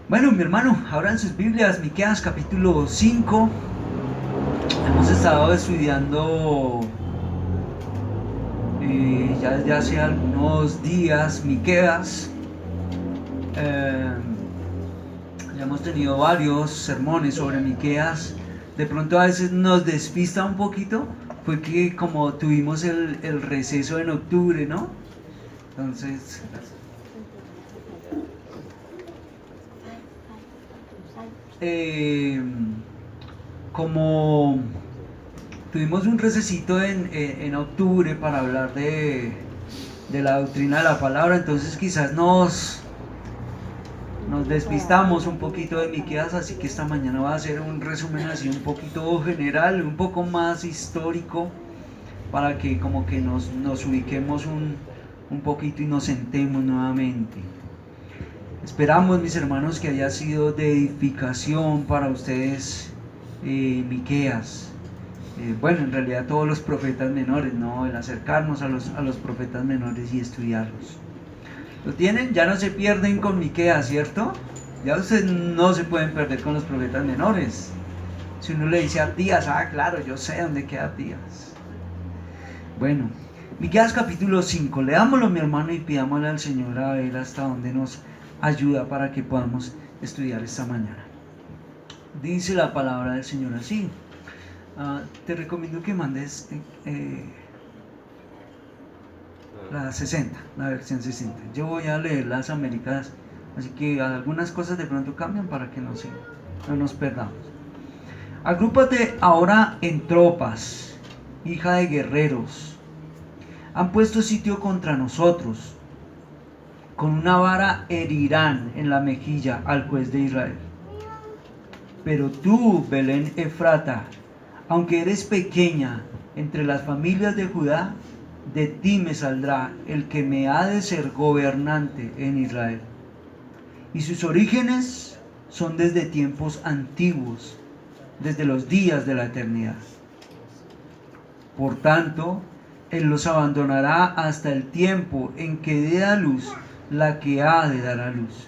Bueno, mi hermano, abran sus Biblias, Miqueas capítulo 5. Hemos estado estudiando ya desde hace algunos días Miqueas. Eh, ya hemos tenido varios sermones sobre Miqueas. De pronto a veces nos despista un poquito, fue que como tuvimos el receso en octubre, ¿no? Entonces, eh, como tuvimos un recesito en octubre para hablar de la doctrina de la palabra, entonces quizás nos despistamos un poquito de Miqueas, así que esta mañana va a ser un resumen así un poquito general, un poco más histórico, para que como que nos ubiquemos un poquito y nos sentemos nuevamente. Esperamos, mis hermanos, que haya sido de edificación para ustedes Miqueas. Bueno, en realidad todos los profetas menores, ¿no? El acercarnos a los profetas menores y estudiarlos. ¿Lo tienen? Ya no se pierden con Miqueas, ¿cierto? Ya ustedes no se pueden perder con los profetas menores. Si uno le dice a Abdías, claro, yo sé dónde queda Abdías. Bueno, Miqueas capítulo 5, leámoslo, mi hermano, y pidámosle al Señor a ver hasta dónde nos ayuda para que podamos estudiar esta mañana. Dice la palabra del Señor así. Te recomiendo que mandes la 60, la versión 60. Yo voy a leer las Américas, así que algunas cosas de pronto cambian para que no nos perdamos. Agrúpate ahora en tropas, hija de guerreros. Han puesto sitio contra nosotros. Con una vara herirán en la mejilla al juez de Israel. Pero tú, Belén Efrata, aunque eres pequeña entre las familias de Judá, de ti me saldrá el que me ha de ser gobernante en Israel. Y sus orígenes son desde tiempos antiguos, desde los días de la eternidad. Por tanto, él los abandonará hasta el tiempo en que dé a luz la que ha de dar a luz.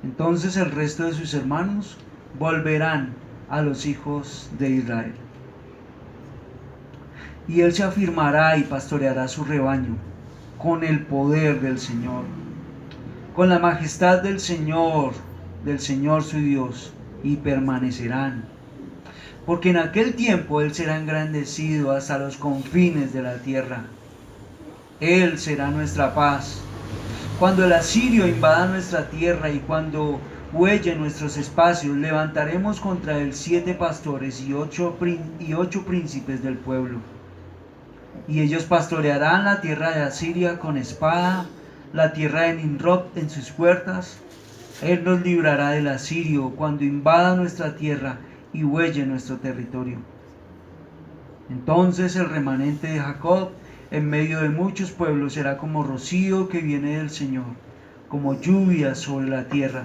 Entonces el resto de sus hermanos volverán a los hijos de Israel. Y él se afirmará y pastoreará su rebaño con el poder del Señor, con la majestad del Señor su Dios, y permanecerán. Porque en aquel tiempo él será engrandecido hasta los confines de la tierra. Él será nuestra paz. Cuando el asirio invada nuestra tierra y cuando huelle nuestros espacios, levantaremos contra él 7 pastores y ocho príncipes del pueblo. Y ellos pastorearán la tierra de Asiria con espada, la tierra de Nimrod en sus puertas. Él nos librará del asirio cuando invada nuestra tierra y huelle nuestro territorio. Entonces el remanente de Jacob en medio de muchos pueblos será como rocío que viene del Señor, como lluvia sobre la tierra,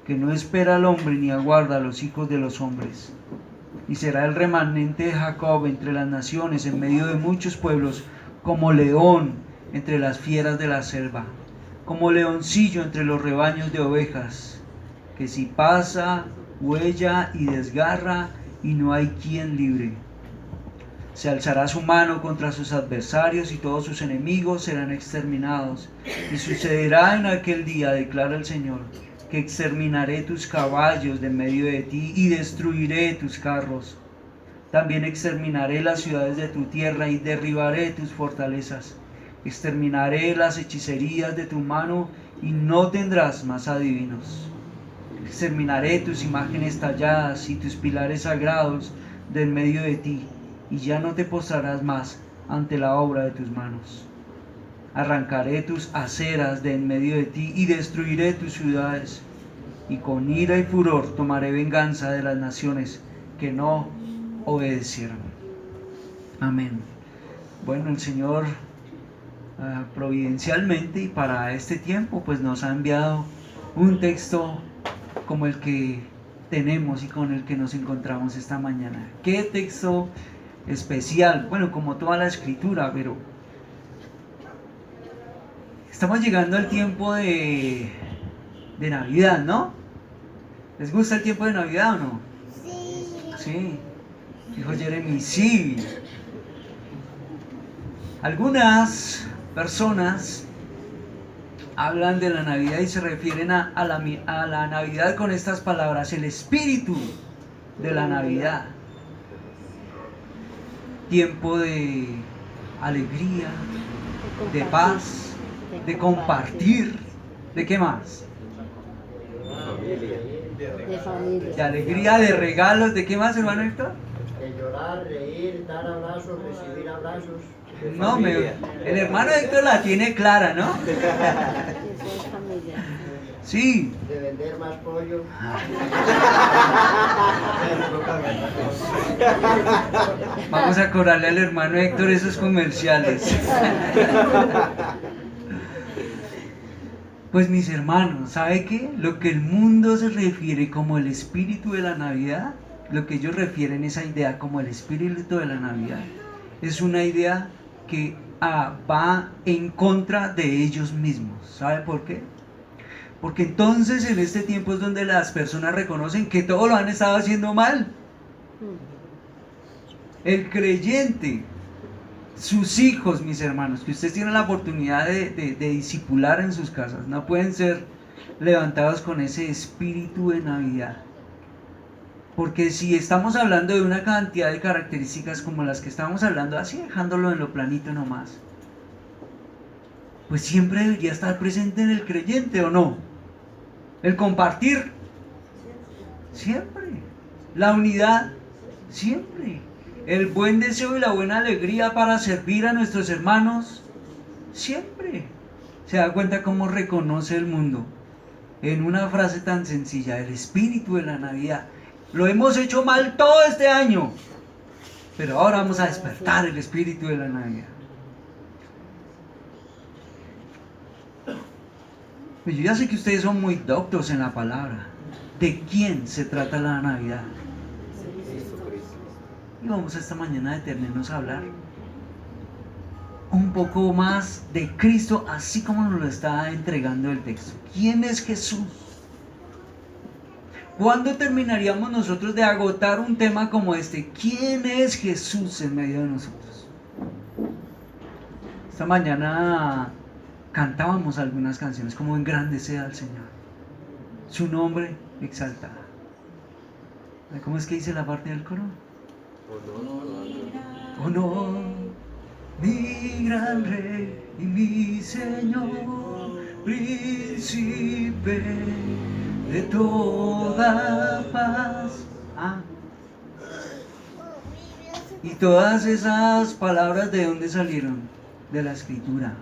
que no espera al hombre ni aguarda a los hijos de los hombres. Y será el remanente de Jacob entre las naciones, en medio de muchos pueblos, como león entre las fieras de la selva, como leoncillo entre los rebaños de ovejas, que si pasa, huella y desgarra, y no hay quien libre. Se alzará su mano contra sus adversarios y todos sus enemigos serán exterminados. Y sucederá en aquel día, declara el Señor, que exterminaré tus caballos de medio de ti y destruiré tus carros. También exterminaré las ciudades de tu tierra y derribaré tus fortalezas. Exterminaré las hechicerías de tu mano y no tendrás más adivinos. Exterminaré tus imágenes talladas y tus pilares sagrados de en medio de ti, y ya no te postrarás más ante la obra de tus manos. Arrancaré tus aceras de en medio de ti y destruiré tus ciudades, y con ira y furor tomaré venganza de las naciones que no obedecieron. Amén. Bueno, el Señor providencialmente y para este tiempo pues nos ha enviado un texto como el que tenemos y con el que nos encontramos esta mañana. ¿Qué texto especial? Bueno, como toda la escritura, pero estamos llegando al tiempo de Navidad, ¿no? ¿Les gusta el tiempo de Navidad o no? Sí. Sí. Dijo Jeremy, sí. Algunas personas hablan de la Navidad y se refieren a la Navidad con estas palabras: el espíritu de la Navidad. Tiempo de alegría, de paz, de compartir. ¿De qué más? De familia. De alegría, de regalos. ¿De qué más, hermano Héctor? De llorar, reír, dar abrazos, recibir abrazos. No, el hermano Héctor la tiene clara, ¿no? Eso es familia. Sí. De vender más pollo. Vamos a cobrarle al hermano Héctor esos comerciales. Pues mis hermanos, ¿sabe qué? Lo que el mundo se refiere como el espíritu de la Navidad, lo que ellos refieren esa idea como el espíritu de la Navidad, es una idea que va en contra de ellos mismos. ¿Sabe por qué? Porque entonces en este tiempo es donde las personas reconocen que todo lo han estado haciendo mal. El creyente, sus hijos, mis hermanos, que ustedes tienen la oportunidad de discipular en sus casas, no pueden ser levantados con ese espíritu de Navidad. Porque si estamos hablando de una cantidad de características como las que estamos hablando, así dejándolo en lo planito nomás, pues siempre debería estar presente en el creyente, ¿o no? El compartir, siempre. La unidad, siempre. El buen deseo y la buena alegría para servir a nuestros hermanos, siempre. Se da cuenta cómo reconoce el mundo en una frase tan sencilla: el espíritu de la Navidad. Lo hemos hecho mal todo este año, pero ahora vamos a despertar el espíritu de la Navidad. Pues yo ya sé que ustedes son muy doctos en la palabra. ¿De quién se trata la Navidad? Y vamos esta mañana a detenernos a hablar un poco más de Cristo, así como nos lo está entregando el texto. ¿Quién es Jesús? ¿Cuándo terminaríamos nosotros de agotar un tema como este? ¿Quién es Jesús en medio de nosotros? Esta mañana cantábamos algunas canciones como engrandece al Señor, su nombre exaltada. ¿Cómo es que dice la parte del coro? Honor, mi gran rey y mi Señor, príncipe de toda paz. Y todas esas palabras, ¿de dónde salieron? De la Escritura.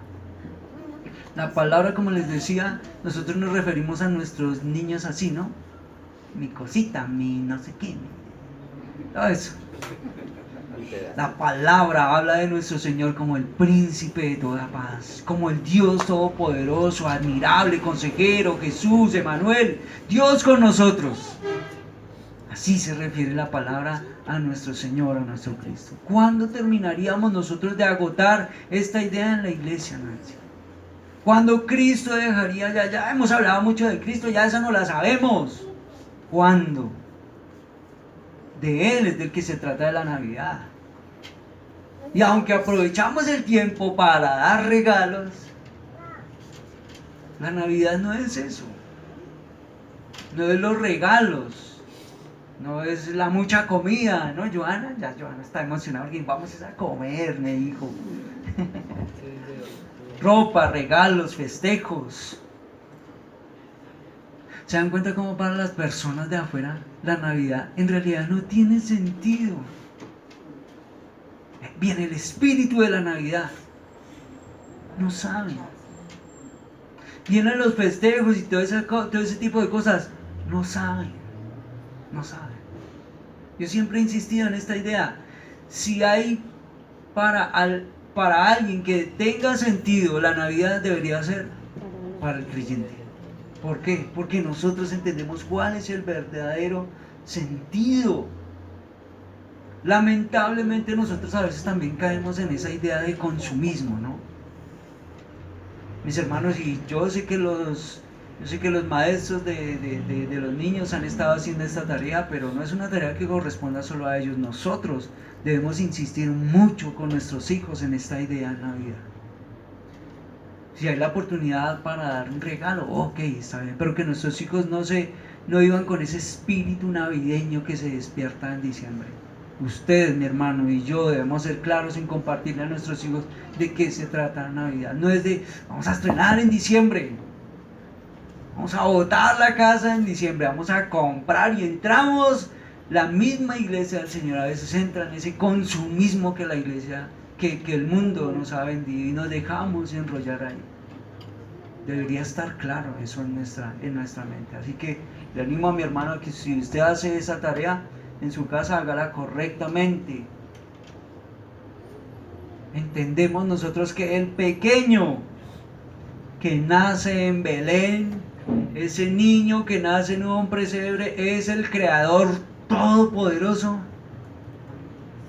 La palabra, como les decía, nosotros nos referimos a nuestros niños así, ¿no? Mi cosita, mi no sé qué, todo eso. La palabra habla de nuestro Señor como el príncipe de toda paz, como el Dios todopoderoso, admirable, consejero, Jesús, Emanuel, Dios con nosotros. Así se refiere la palabra a nuestro Señor, a nuestro Cristo. ¿Cuándo terminaríamos nosotros de agotar esta idea en la iglesia, Nancy? ¿Cuándo Cristo dejaría ya hemos hablado mucho de Cristo, ya esa no la sabemos? ¿Cuándo? De Él es del que se trata de la Navidad. Y aunque aprovechamos el tiempo para dar regalos, la Navidad no es eso. No es los regalos. No es la mucha comida, ¿no, Joana? Ya Joana está emocionada porque vamos a comer, me dijo. Ropa, regalos, festejos. ¿Se dan cuenta cómo para las personas de afuera la Navidad en realidad no tiene sentido? Viene el espíritu de la Navidad. No saben. Vienen los festejos y todo ese tipo de cosas. No saben. No saben. Yo siempre he insistido en esta idea. Si hay para alguien que tenga sentido, la Navidad debería ser para el creyente. ¿Por qué? Porque nosotros entendemos cuál es el verdadero sentido. Lamentablemente nosotros a veces también caemos en esa idea de consumismo, ¿no? Mis hermanos, y yo sé que los Yo sé que los maestros de los niños han estado haciendo esta tarea, pero no es una tarea que corresponda solo a ellos. Nosotros debemos insistir mucho con nuestros hijos en esta idea en Navidad. Si hay la oportunidad para dar un regalo, ok, está bien, pero que nuestros hijos no iban con ese espíritu navideño que se despierta en diciembre. Ustedes, mi hermano, y yo debemos ser claros en compartirle a nuestros hijos de qué se trata la Navidad. No es de, vamos a estrenar en diciembre, vamos a botar la casa en diciembre, vamos a comprar y entramos. La misma iglesia del Señor a veces entra en ese consumismo que la iglesia, que el mundo nos ha vendido, y nos dejamos enrollar ahí. Debería estar claro eso en nuestra mente. Así que le animo a mi hermano a que si usted hace esa tarea en su casa, hágala correctamente. Entendemos nosotros que el pequeño que nace en Belén, ese niño que nace en un pesebre, es el Creador todopoderoso,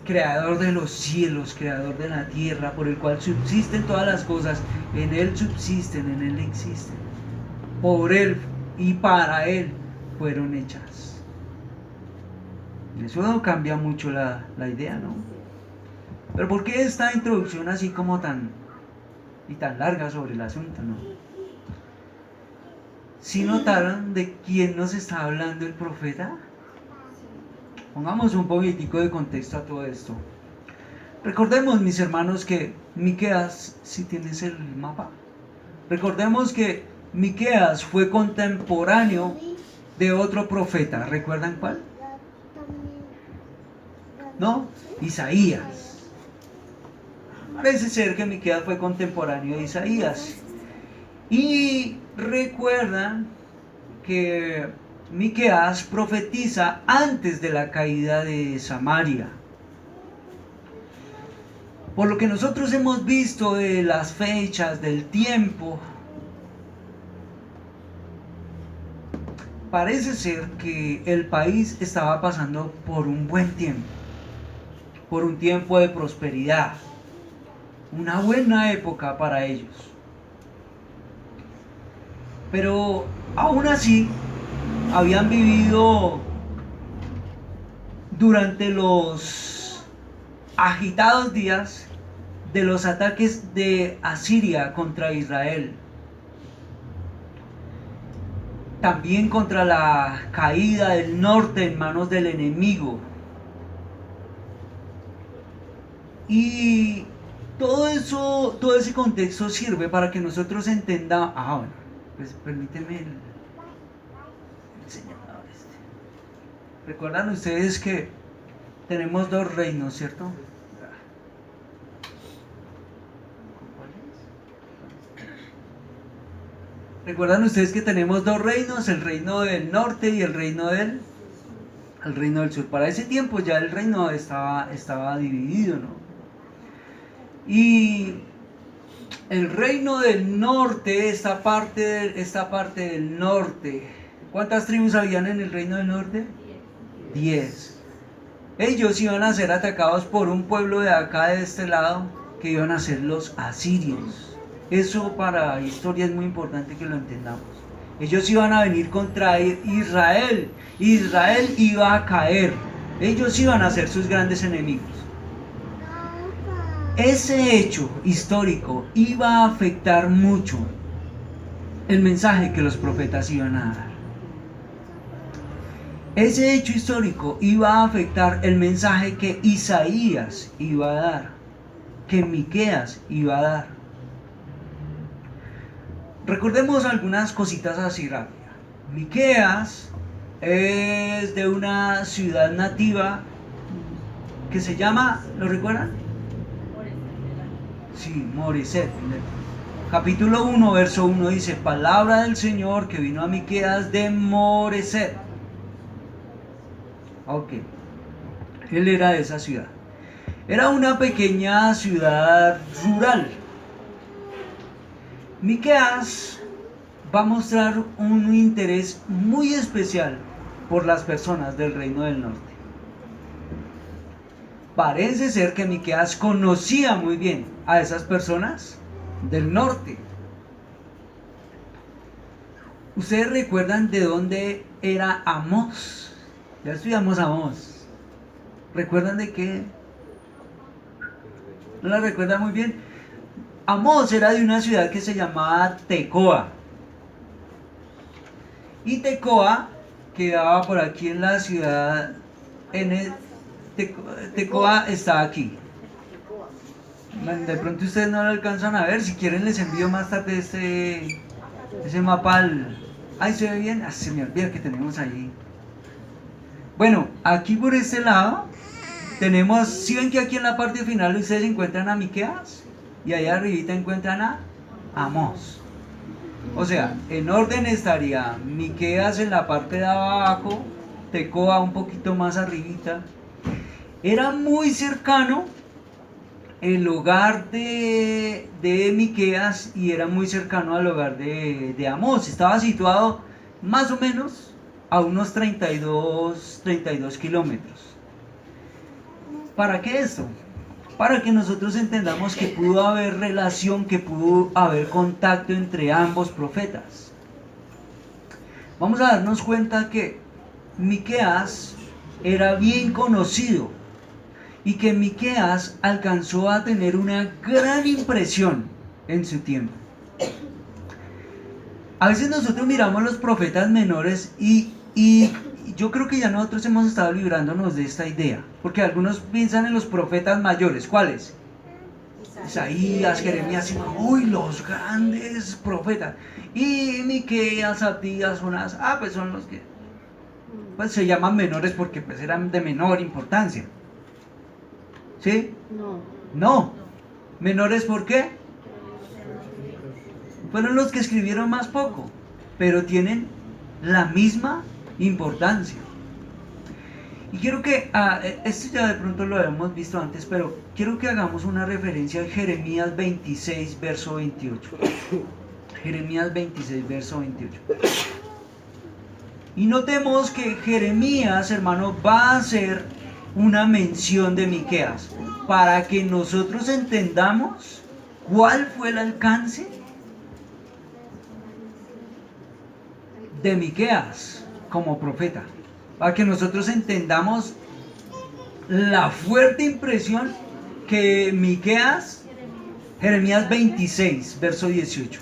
Creador de los cielos, Creador de la tierra, por el cual subsisten todas las cosas. En Él subsisten, en Él existen. Por Él y para Él fueron hechas. Eso cambia mucho la idea, ¿no? Pero ¿por qué esta introducción así como tan larga sobre el asunto, no? ¿Sí notaron de quién nos está hablando el profeta? Pongamos un poquitico de contexto a todo esto. Recordemos, mis hermanos, que Miqueas, si tienes el mapa, recordemos que Miqueas fue contemporáneo de otro profeta. ¿Recuerdan cuál? ¿No? Isaías. Parece ser que Miqueas fue contemporáneo de Isaías. Y recuerdan que Miqueas profetiza antes de la caída de Samaria. Por lo que nosotros hemos visto de las fechas, del tiempo, parece ser que el país estaba pasando por un buen tiempo, por un tiempo de prosperidad, una buena época para ellos. Pero aún así, habían vivido durante los agitados días de los ataques de Asiria contra Israel, también contra la caída del norte en manos del enemigo. Y todo ese contexto sirve para que nosotros entendamos. Bueno, pues permíteme el señalador este. Recuerdan ustedes que tenemos dos reinos, ¿cierto? Recuerdan ustedes que tenemos dos reinos, el reino del norte y el reino del sur. Para ese tiempo ya el reino estaba dividido, ¿no? Y el reino del norte, esta parte del norte, ¿cuántas tribus habían en el reino del norte? 10. Ellos iban a ser atacados por un pueblo de acá, de este lado, que iban a ser los asirios. Eso para la historia es muy importante que lo entendamos. Ellos iban a venir contra Israel. Israel iba a caer. Ellos iban a ser sus grandes enemigos. Ese hecho histórico iba a afectar mucho el mensaje que los profetas iban a dar. Ese hecho histórico iba a afectar el mensaje que Isaías iba a dar, que Miqueas iba a dar. Recordemos algunas cositas así rápidas. Miqueas es de una ciudad nativa que se llama, ¿lo recuerdan? Sí, Moreset. Capítulo 1, verso 1 dice: palabra del Señor que vino a Miqueas de Moreset. Ok, él era de esa ciudad. Era una pequeña ciudad rural. Miqueas va a mostrar un interés muy especial por las personas del reino del norte. Parece ser que Miqueas conocía muy bien a esas personas del norte. ¿Ustedes recuerdan de dónde era Amós? Ya estudiamos Amós. ¿Recuerdan de qué? ¿No la recuerdan muy bien? Amós era de una ciudad que se llamaba Tecoa. Y Tecoa quedaba por aquí en la ciudad. Tecoa está aquí. De pronto ustedes no lo alcanzan a ver. Si quieren les envío más tarde ese mapa. Ahí se ve bien. Se me olvida que tenemos ahí. Bueno, aquí por este lado tenemos, si ven que aquí en la parte final ustedes encuentran a Miqueas y ahí arribita encuentran a Amós. O sea, en orden estaría Miqueas en la parte de abajo, Tecoa un poquito más arribita. Era muy cercano el hogar de Miqueas y era muy cercano al hogar de Amós. Estaba situado más o menos a unos 32 kilómetros. ¿Para qué esto? Para que nosotros entendamos que pudo haber relación, que pudo haber contacto entre ambos profetas. Vamos a darnos cuenta que Miqueas era bien conocido y que Miqueas alcanzó a tener una gran impresión en su tiempo. A veces nosotros miramos los profetas menores y yo creo que ya nosotros hemos estado librándonos de esta idea, porque algunos piensan en los profetas mayores. ¿Cuáles? Isaías, Jeremías, uy, los grandes profetas. Y Miqueas, Abdías, Jonás, pues son los que pues se llaman menores porque pues eran de menor importancia. ¿Sí? No. ¿Menores por qué? Fueron los que escribieron más poco, pero tienen la misma importancia. Y quiero que, esto ya de pronto lo habíamos visto antes, pero quiero que hagamos una referencia a Jeremías 26, verso 28. Jeremías 26, verso 28. Y notemos que Jeremías, hermano, va a hacer una mención de Miqueas, para que nosotros entendamos cuál fue el alcance de Miqueas como profeta, para que nosotros entendamos la fuerte impresión que Jeremías 26, verso 18,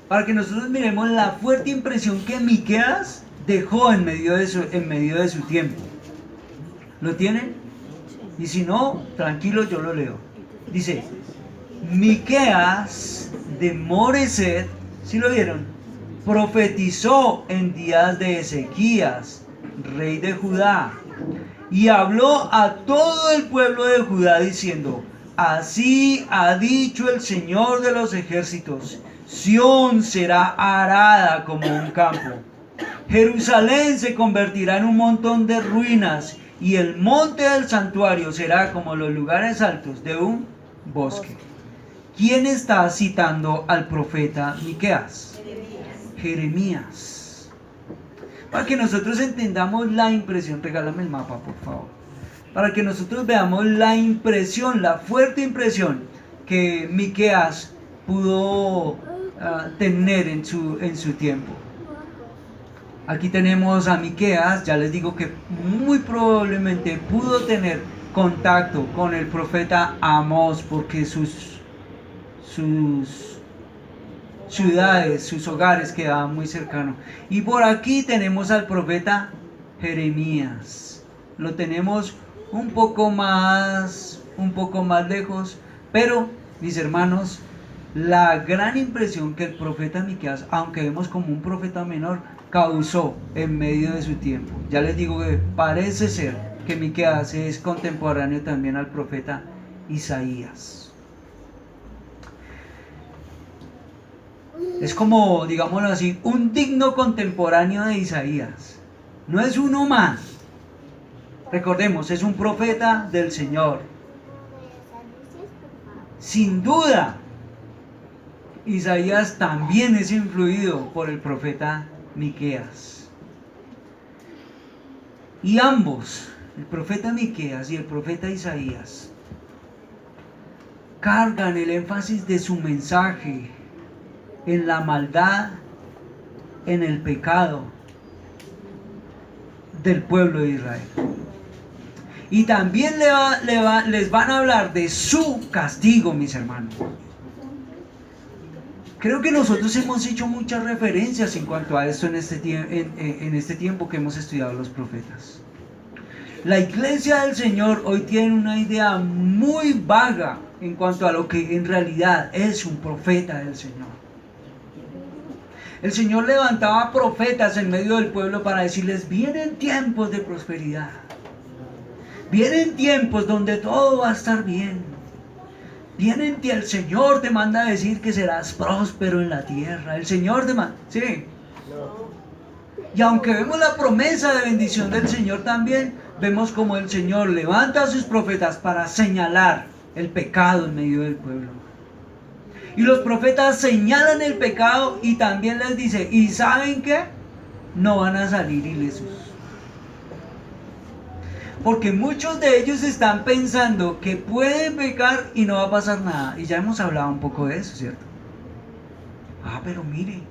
para que nosotros miremos la fuerte impresión que Miqueas dejó en medio de su tiempo. ¿Lo tienen? Y si no, tranquilo, yo lo leo. Dice: Miqueas de Moreset, ¿sí lo vieron? Profetizó en días de Ezequías, rey de Judá, y habló a todo el pueblo de Judá diciendo: así ha dicho el Señor de los ejércitos, Sión será arada como un campo, Jerusalén se convertirá en un montón de ruinas, y el monte del santuario será como los lugares altos de un bosque. ¿Quién está citando al profeta Miqueas? Jeremías. Para que nosotros entendamos la impresión, regálame el mapa por favor, para que nosotros veamos la impresión, la fuerte impresión que Miqueas pudo tener en su tiempo. Aquí tenemos a Miqueas. Ya les digo que muy probablemente pudo tener contacto con el profeta Amós, porque sus ciudades, sus hogares quedaban muy cercanos. Y por aquí tenemos al profeta Jeremías. Lo tenemos un poco más lejos, pero mis hermanos, la gran impresión que el profeta Miqueas, aunque vemos como un profeta menor, causó en medio de su tiempo. Ya les digo que parece ser que Miqueas es contemporáneo también al profeta Isaías. Es como, digámoslo así, un digno contemporáneo de Isaías. No es uno más. Recordemos, es un profeta del Señor. Sin duda, Isaías también es influido por el profeta Miqueas. Y ambos, el profeta Miqueas y el profeta Isaías, cargan el énfasis de su mensaje en la maldad en el pecado del pueblo de Israel. Y también les van a hablar de su castigo, mis hermanos. Creo que nosotros hemos hecho muchas referencias en cuanto a esto en este tiempo que hemos estudiado los profetas. La iglesia del Señor hoy tiene una idea muy vaga en cuanto a lo que en realidad es un profeta del Señor. El Señor levantaba profetas en medio del pueblo para decirles: vienen tiempos de prosperidad. Vienen tiempos donde todo va a estar bien. El Señor te manda a decir que serás próspero en la tierra. El Señor te manda... Sí. Y aunque vemos la promesa de bendición del Señor también, vemos como el Señor levanta a sus profetas para señalar el pecado en medio del pueblo. Y los profetas señalan el pecado y también les dice: ¿y saben qué? No van a salir ilesos. Porque muchos de ellos están pensando que pueden pecar y no va a pasar nada. Y ya hemos hablado un poco de eso, ¿cierto? Pero mire,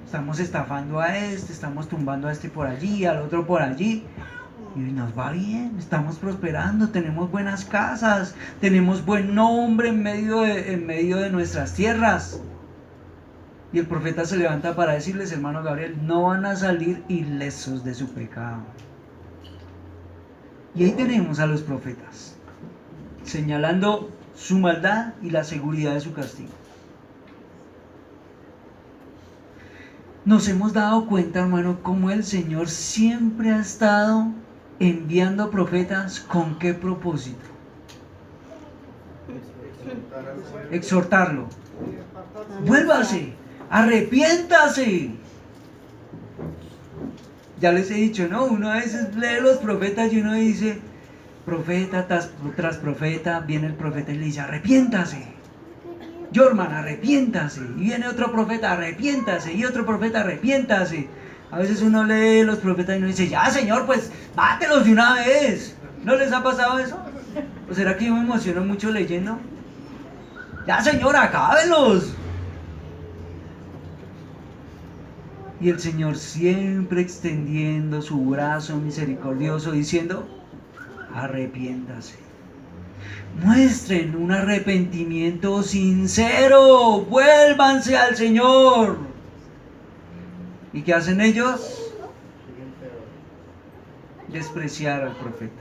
estamos estafando a este, estamos tumbando a este por allí, al otro por allí. Y nos va bien, estamos prosperando, tenemos buenas casas, tenemos buen nombre en medio de nuestras tierras. Y el profeta se levanta para decirles: hermano Gabriel, no van a salir ilesos de su pecado. Y ahí tenemos a los profetas señalando su maldad y la seguridad de su castigo. Nos hemos dado cuenta, hermano, cómo el Señor siempre ha estado enviando profetas. ¿Con qué propósito? Exhortarlo. Vuélvase, arrepiéntase. Ya les he dicho, ¿no? Uno a veces lee los profetas y uno dice, profeta tras profeta, viene el profeta y le dice: arrepiéntase. Jorman, arrepiéntase. Y viene otro profeta: arrepiéntase. Y otro profeta: arrepiéntase. A veces uno lee los profetas y uno dice: ya, Señor, pues mátelos de una vez. ¿No les ha pasado eso? ¿O será que yo me emociono mucho leyendo? Ya, Señor, acábelos. Y el Señor siempre extendiendo su brazo misericordioso diciendo: arrepiéntase. Muestren un arrepentimiento sincero. Vuélvanse al Señor. ¿Y qué hacen ellos? Despreciar al profeta.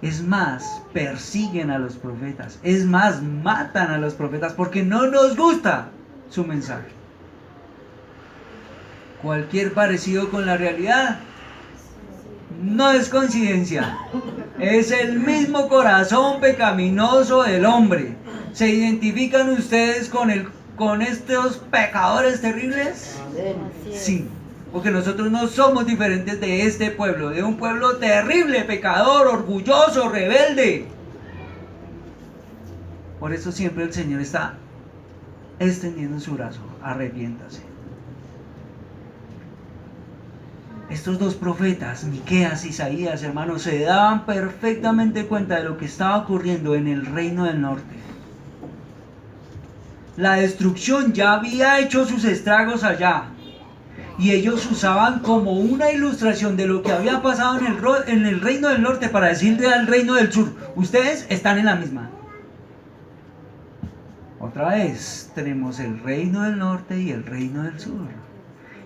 Es más, persiguen a los profetas. Es más, matan a los profetas porque no nos gusta su mensaje. Cualquier parecido con la realidad no es coincidencia. Es el mismo corazón pecaminoso del hombre. ¿Se identifican ustedes con estos pecadores terribles? Sí, porque nosotros no somos diferentes de este pueblo, de un pueblo terrible, pecador, orgulloso, rebelde. Por eso siempre el Señor está extendiendo su brazo: arrepiéntase. Estos dos profetas, Miqueas y Isaías, hermanos, se daban perfectamente cuenta de lo que estaba ocurriendo en el reino del norte. La destrucción ya había hecho sus estragos allá, y ellos usaban como una ilustración de lo que había pasado en el reino del norte para decirle al reino del sur: ustedes están en la misma. Otra vez tenemos el reino del norte y el reino del sur.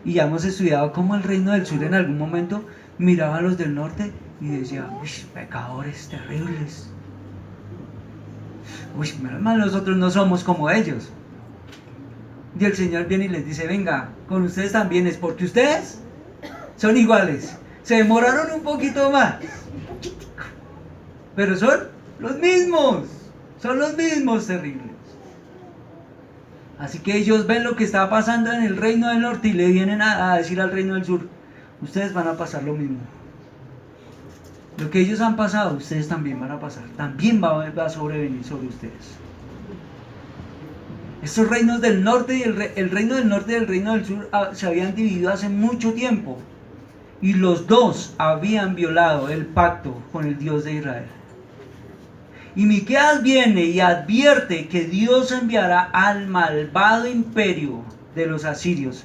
Y ya hemos estudiado cómo el reino del sur en algún momento miraba a los del norte y decía: uy, pecadores terribles. Uy, menos mal nosotros no somos como ellos. Y el Señor viene y les dice: venga, con ustedes también es porque ustedes son iguales. Se demoraron un poquito más, pero son los mismos terribles. Así que ellos ven lo que está pasando en el reino del norte y le vienen a decir al reino del sur: ustedes van a pasar lo mismo. Lo que ellos han pasado, ustedes también van a pasar. También va a sobrevenir sobre ustedes. Estos reinos del norte y el reino del norte y el reino del sur se habían dividido hace mucho tiempo. Y los dos habían violado el pacto con el Dios de Israel. Y Miqueas viene y advierte que Dios enviará al malvado imperio de los asirios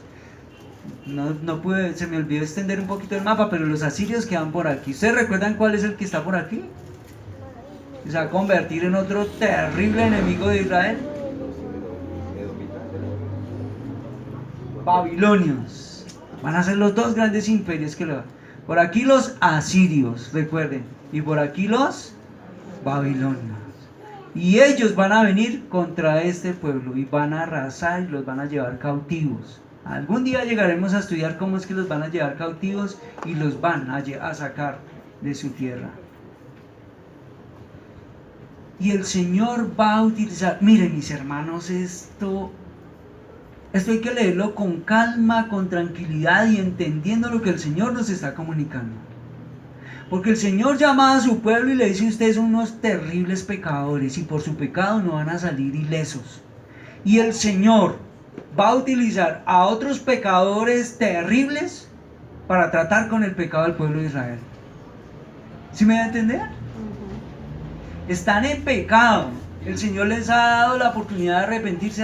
No pude, se me olvidó extender un poquito el mapa, pero los asirios quedan por aquí. ¿Ustedes recuerdan cuál es el que está por aquí? Se va a convertir en otro terrible enemigo de Israel. Babilonios. Van a ser los dos grandes imperios que lo van. Por aquí los asirios, recuerden, y por aquí los babilonios. Y ellos van a venir contra este pueblo y van a arrasar y los van a llevar cautivos. Algún día llegaremos a estudiar cómo es que los van a llevar cautivos y los van a sacar de su tierra. Y el Señor va a utilizar, miren mis hermanos, esto hay que leerlo con calma, con tranquilidad y entendiendo lo que el Señor nos está comunicando. Porque el Señor llama a su pueblo y le dice: ustedes son unos terribles pecadores y por su pecado no van a salir ilesos. Y el Señor va a utilizar a otros pecadores terribles para tratar con el pecado del pueblo de Israel. ¿Sí me va a entender? Están en pecado. El Señor les ha dado la oportunidad de arrepentirse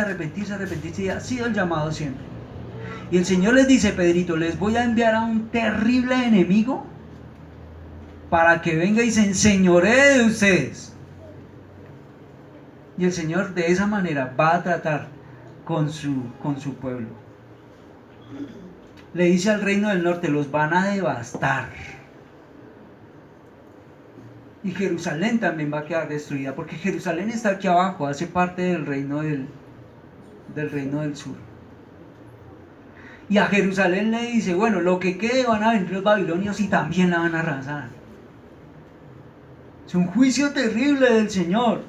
y ha sido el llamado siempre. Y el Señor les dice: Pedrito, les voy a enviar a un terrible enemigo para que venga y se enseñoree de ustedes. Y el Señor de esa manera va a tratar con su pueblo. Le dice al reino del norte: los van a devastar. Y Jerusalén también va a quedar destruida, porque Jerusalén está aquí abajo, hace parte del reino del sur. Y a Jerusalén le dice: bueno, lo que quede van a venir los babilonios y también la van a arrasar. Es un juicio terrible del Señor.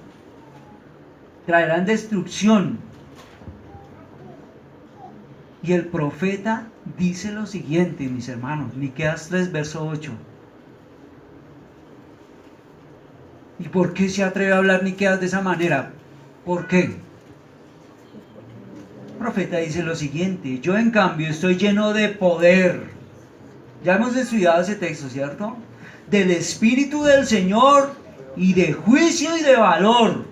Traerán destrucción. Y el profeta dice lo siguiente, mis hermanos, Miqueas 3, verso 8. ¿Y por qué se atreve a hablar Miqueas de esa manera? ¿Por qué? El profeta dice lo siguiente: yo en cambio estoy lleno de poder. Ya hemos estudiado ese texto, ¿cierto? Del Espíritu del Señor y de juicio y de valor,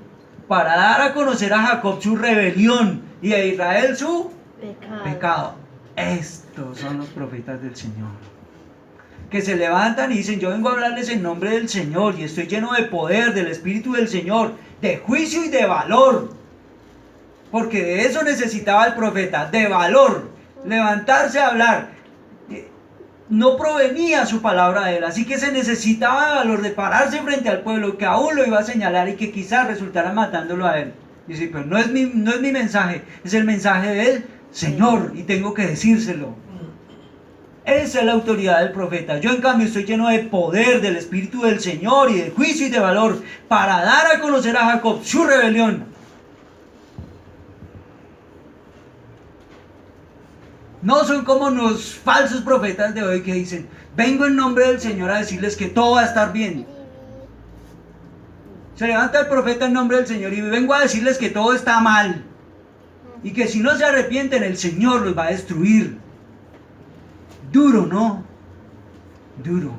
para dar a conocer a Jacob su rebelión y a Israel su pecado. Estos son los profetas del Señor, que se levantan y dicen: yo vengo a hablarles en nombre del Señor y estoy lleno de poder, del Espíritu del Señor, de juicio y de valor. Porque de eso necesitaba el profeta, de valor, levantarse a hablar. No provenía su palabra de él, así que se necesitaba de valor, de pararse frente al pueblo que aún lo iba a señalar y que quizás resultara matándolo a él. Y dice: pero no es mi mensaje, es el mensaje del Señor y tengo que decírselo. Esa es la autoridad del profeta. Yo en cambio estoy lleno de poder, del Espíritu del Señor y de juicio y de valor, para dar a conocer a Jacob su rebelión. No son como los falsos profetas de hoy que dicen: vengo en nombre del Señor a decirles que todo va a estar bien. Se levanta el profeta en nombre del Señor y vengo a decirles que todo está mal y que si no se arrepienten el Señor los va a destruir. Duro, ¿no? Duro.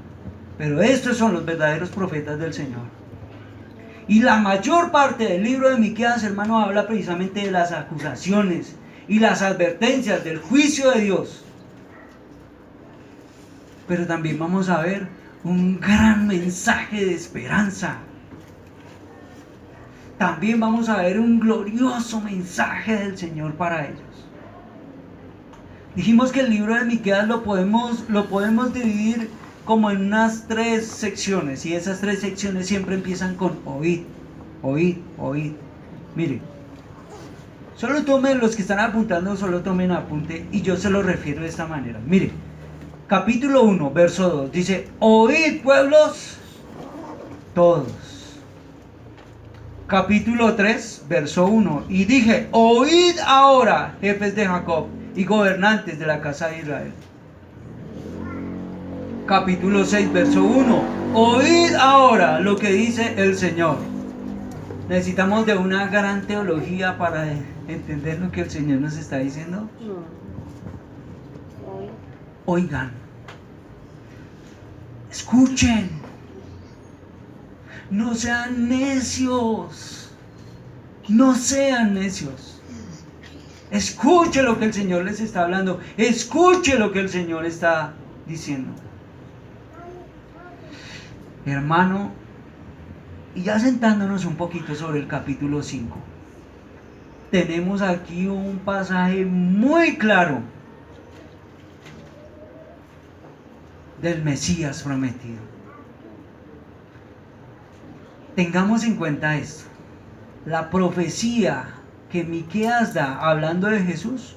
Pero estos son los verdaderos profetas del Señor. Y la mayor parte del libro de Miqueas, hermano, habla precisamente de las acusaciones y las advertencias del juicio de Dios. Pero también vamos a ver un gran mensaje de esperanza. También vamos a ver un glorioso mensaje del Señor para ellos. Dijimos que el libro de Miqueas lo podemos dividir como en unas 3 secciones, y esas 3 secciones siempre empiezan con oíd, oíd, oíd. Mire, solo tomen, los que están apuntando, solo tomen apunte y yo se lo refiero de esta manera. Mire, capítulo 1, verso 2, dice: oíd, pueblos todos. Capítulo 3, verso 1, y dije: oíd ahora, jefes de Jacob y gobernantes de la casa de Israel. Capítulo 6, verso 1, oíd ahora lo que dice el Señor. Necesitamos de una gran teología para entender lo que el Señor nos está diciendo. Oigan, escuchen, no sean necios, no sean necios. Escuche lo que el Señor les está hablando. Escuche lo que el Señor está diciendo. Hermano, y ya sentándonos un poquito sobre el capítulo 5, tenemos aquí un pasaje muy claro del Mesías prometido. Tengamos en cuenta esto. La profecía que Miqueas da hablando de Jesús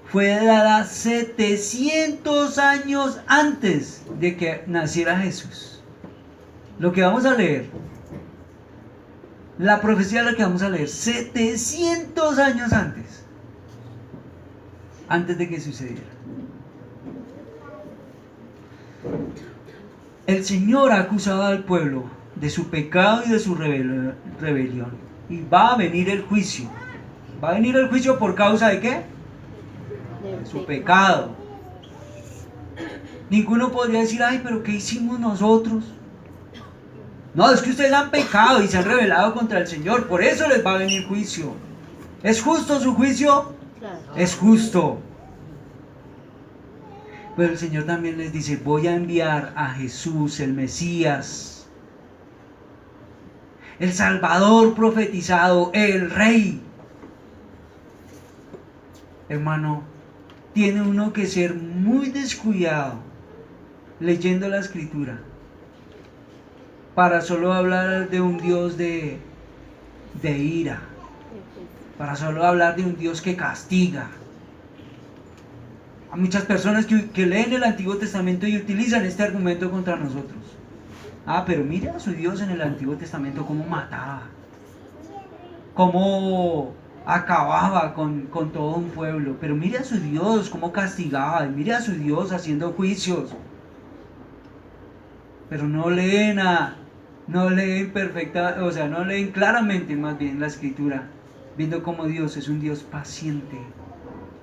fue dada 700 años antes de que naciera Jesús. Lo que vamos a leer, la profecía de la que vamos a leer, 700 años antes de que sucediera. El Señor ha acusado al pueblo de su pecado y de su rebelión. Y va a venir el juicio. ¿Va a venir el juicio por causa de qué? De su pecado. Ninguno podría decir, ay, pero ¿qué hicimos nosotros? No, es que ustedes han pecado y se han rebelado contra el Señor. Por eso les va a venir juicio. ¿Es justo su juicio? Claro. Es justo. Pero el Señor también les dice, voy a enviar a Jesús, el Mesías, el Salvador profetizado, el Rey. Hermano, tiene uno que ser muy descuidado leyendo la Escritura para solo hablar de un Dios de ira, para solo hablar de un Dios que castiga. Hay muchas personas que leen el Antiguo Testamento y utilizan este argumento contra nosotros. Ah, pero mire a su Dios en el Antiguo Testamento cómo mataba, cómo acababa con todo un pueblo. Pero mire a su Dios cómo castigaba, y mire a su Dios haciendo juicios. Pero no leen claramente más bien la Escritura, viendo cómo Dios es un Dios paciente,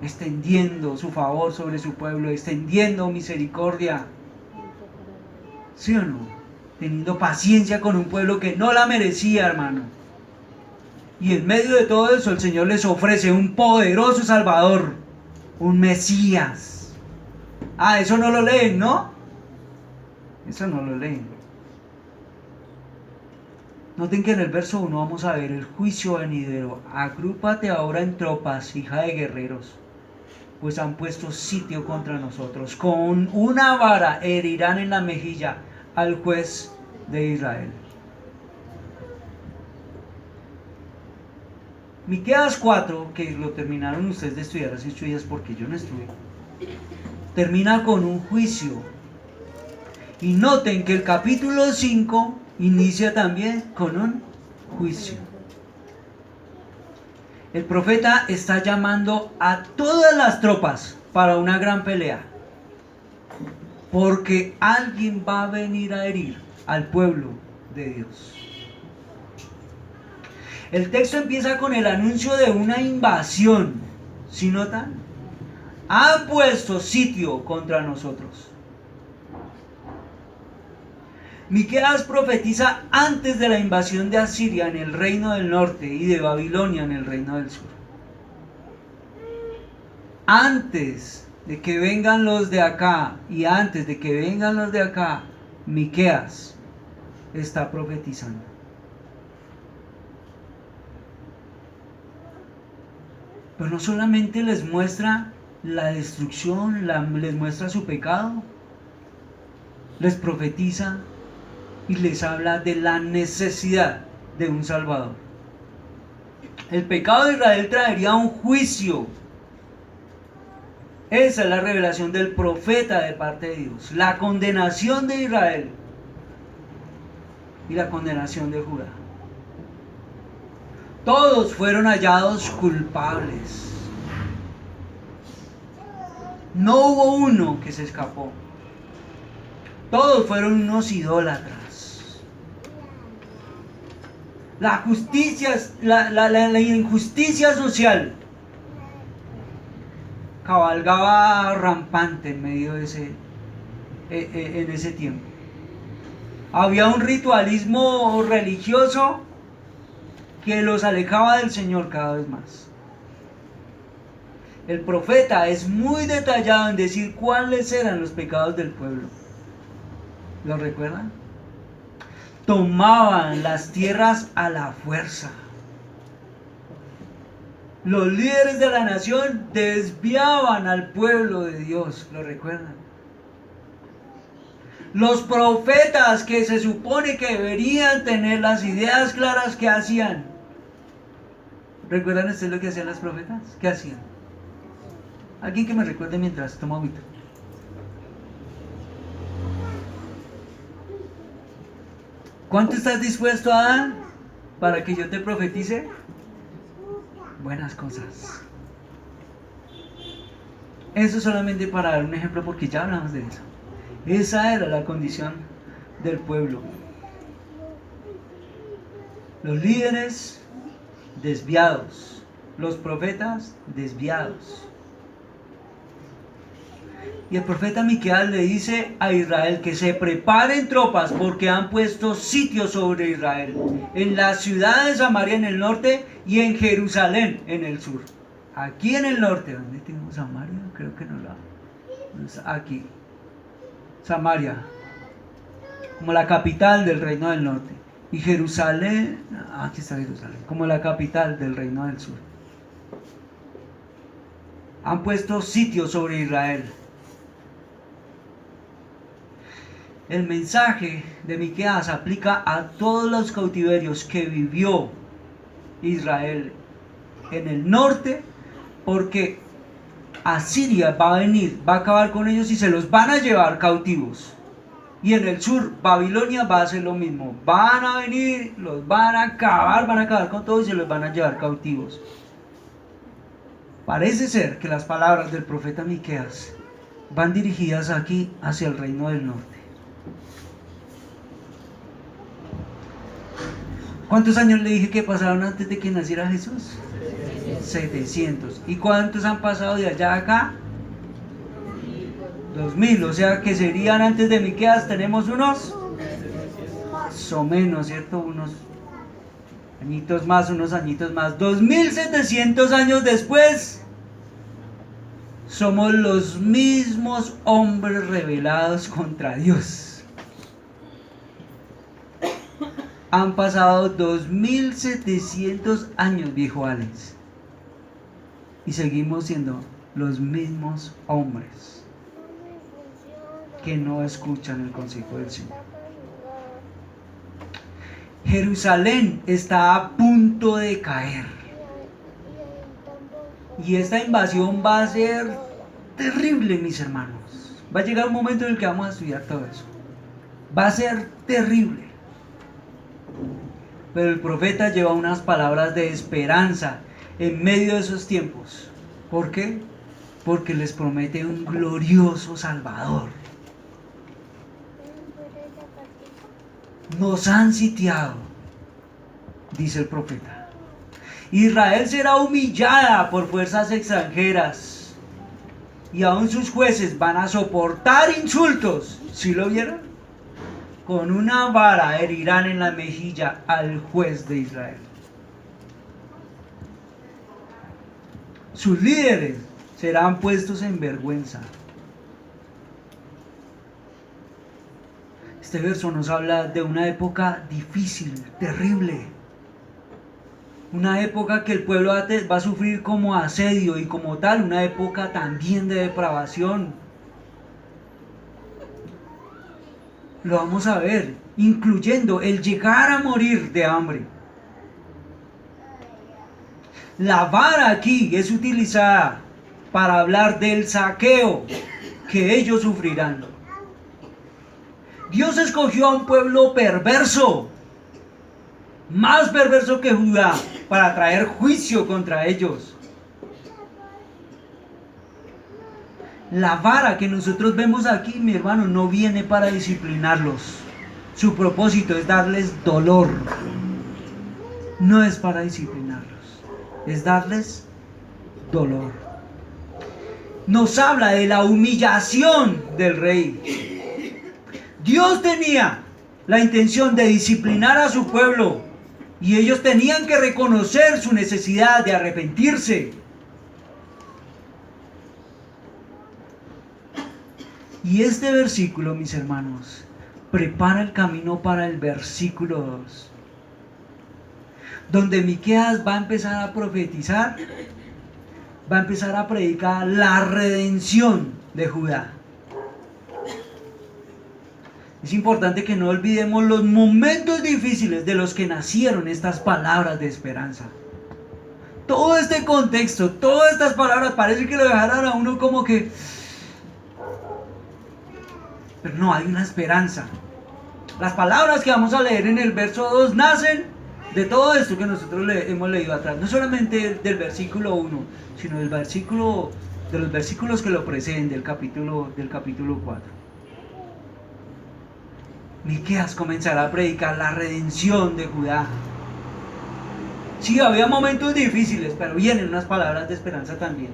extendiendo su favor sobre su pueblo, extendiendo misericordia. ¿Sí o no? Teniendo paciencia con un pueblo que no la merecía, hermano. Y en medio de todo eso, el Señor les ofrece un poderoso Salvador, un Mesías. Ah, eso no lo leen, ¿no? Eso no lo leen. Noten que en el verso 1 vamos a ver el juicio venidero. Agrúpate ahora en tropas, hija de guerreros, pues han puesto sitio contra nosotros. Con una vara herirán en la mejilla al juez de Israel. Miqueas 4, que lo terminaron ustedes de estudiar hace 8 días porque yo no estuve, termina con un juicio. Y noten que el capítulo 5 inicia también con un juicio. El profeta está llamando a todas las tropas para una gran pelea, porque alguien va a venir a herir al pueblo de Dios. El texto empieza con el anuncio de una invasión. ¿Sí notan? Han puesto sitio contra nosotros. Miqueas profetiza antes de la invasión de Asiria en el reino del norte y de Babilonia en el reino del sur. Antes de que vengan los de acá y antes de que vengan los de acá, Miqueas está profetizando. Pero no solamente les muestra la destrucción, les muestra su pecado, les profetiza y les habla de la necesidad de un Salvador. El pecado de Israel traería un juicio. Esa es la revelación del profeta de parte de Dios. La condenación de Israel y la condenación de Judá. Todos fueron hallados culpables. No hubo uno que se escapó. Todos fueron unos idólatras. La injusticia social cabalgaba rampante en medio de en ese tiempo. Había un ritualismo religioso que los alejaba del Señor cada vez más. El profeta es muy detallado en decir cuáles eran los pecados del pueblo. ¿Lo recuerdan? Tomaban las tierras a la fuerza. Los líderes de la nación desviaban al pueblo de Dios. ¿Lo recuerdan? Los profetas que se supone que deberían tener las ideas claras, ¿qué hacían? ¿Recuerdan ustedes lo que hacían los profetas? ¿Qué hacían? Alguien que me recuerde mientras toma agüita. ¿Cuánto estás dispuesto a dar para que yo te profetice? Buenas cosas. Eso solamente para dar un ejemplo, porque ya hablamos de eso. Esa era la condición del pueblo. Los líderes desviados, los profetas desviados. Y el profeta Miqueas le dice a Israel que se preparen tropas porque han puesto sitio sobre Israel, en la ciudad de Samaria en el norte y en Jerusalén en el sur. Aquí en el norte, ¿dónde tenemos Samaria? Creo que no la... Aquí. Samaria, como la capital del reino del norte. Y Jerusalén, aquí está Jerusalén, como la capital del reino del sur. Han puesto sitio sobre Israel. El mensaje de Miqueas aplica a todos los cautiverios que vivió Israel en el norte, porque Asiria va a venir, va a acabar con ellos y se los van a llevar cautivos. Y en el sur, Babilonia va a hacer lo mismo. Van a venir, los van a acabar con todos y se los van a llevar cautivos. Parece ser que las palabras del profeta Miqueas van dirigidas aquí hacia el reino del norte. ¿Cuántos años le dije que pasaron antes de que naciera Jesús? 700. ¿Y cuántos han pasado de allá a acá? 2000. O sea que serían antes de Miqueas, tenemos unos más o menos, ¿cierto? Unos añitos más, unos añitos más. 2700 años después, somos los mismos hombres rebelados contra Dios. Han pasado 2700 años, viejo Alex, y seguimos siendo los mismos hombres que no escuchan el consejo del Señor. Jerusalén está a punto de caer, y esta invasión va a ser terrible, mis hermanos. Va a llegar un momento en el que vamos a estudiar todo eso. Va a ser terrible. Pero el profeta lleva unas palabras de esperanza en medio de esos tiempos. ¿Por qué? Porque les promete un glorioso Salvador. Nos han sitiado, dice el profeta. Israel será humillada por fuerzas extranjeras y aún sus jueces van a soportar insultos. ¿Sí lo vieron? Con una vara herirán en la mejilla al juez de Israel. Sus líderes serán puestos en vergüenza. Este verso nos habla de una época difícil, terrible. Una época que el pueblo va a sufrir como asedio y como tal, una época también de depravación. Lo vamos a ver, incluyendo el llegar a morir de hambre. La vara aquí es utilizada para hablar del saqueo que ellos sufrirán. Dios escogió a un pueblo perverso, más perverso que Judá, para traer juicio contra ellos. La vara que nosotros vemos aquí, mi hermano, no viene para disciplinarlos. Su propósito es darles dolor. No es para disciplinarlos, es darles dolor. Nos habla de la humillación del rey. Dios tenía la intención de disciplinar a su pueblo y ellos tenían que reconocer su necesidad de arrepentirse. Y este versículo, mis hermanos, prepara el camino para el versículo 2, donde Miqueas va a empezar a profetizar, va a empezar a predicar la redención de Judá. Es importante que no olvidemos los momentos difíciles de los que nacieron estas palabras de esperanza. Todo este contexto, todas estas palabras parece que lo dejaran a uno como que... Pero no, hay una esperanza. Las palabras que vamos a leer en el verso 2 nacen de todo esto que nosotros hemos leído atrás. No solamente del versículo 1, sino de los versículos que lo preceden del capítulo 4. Miqueas comenzará a predicar la redención de Judá. Sí, había momentos difíciles, pero vienen unas palabras de esperanza también.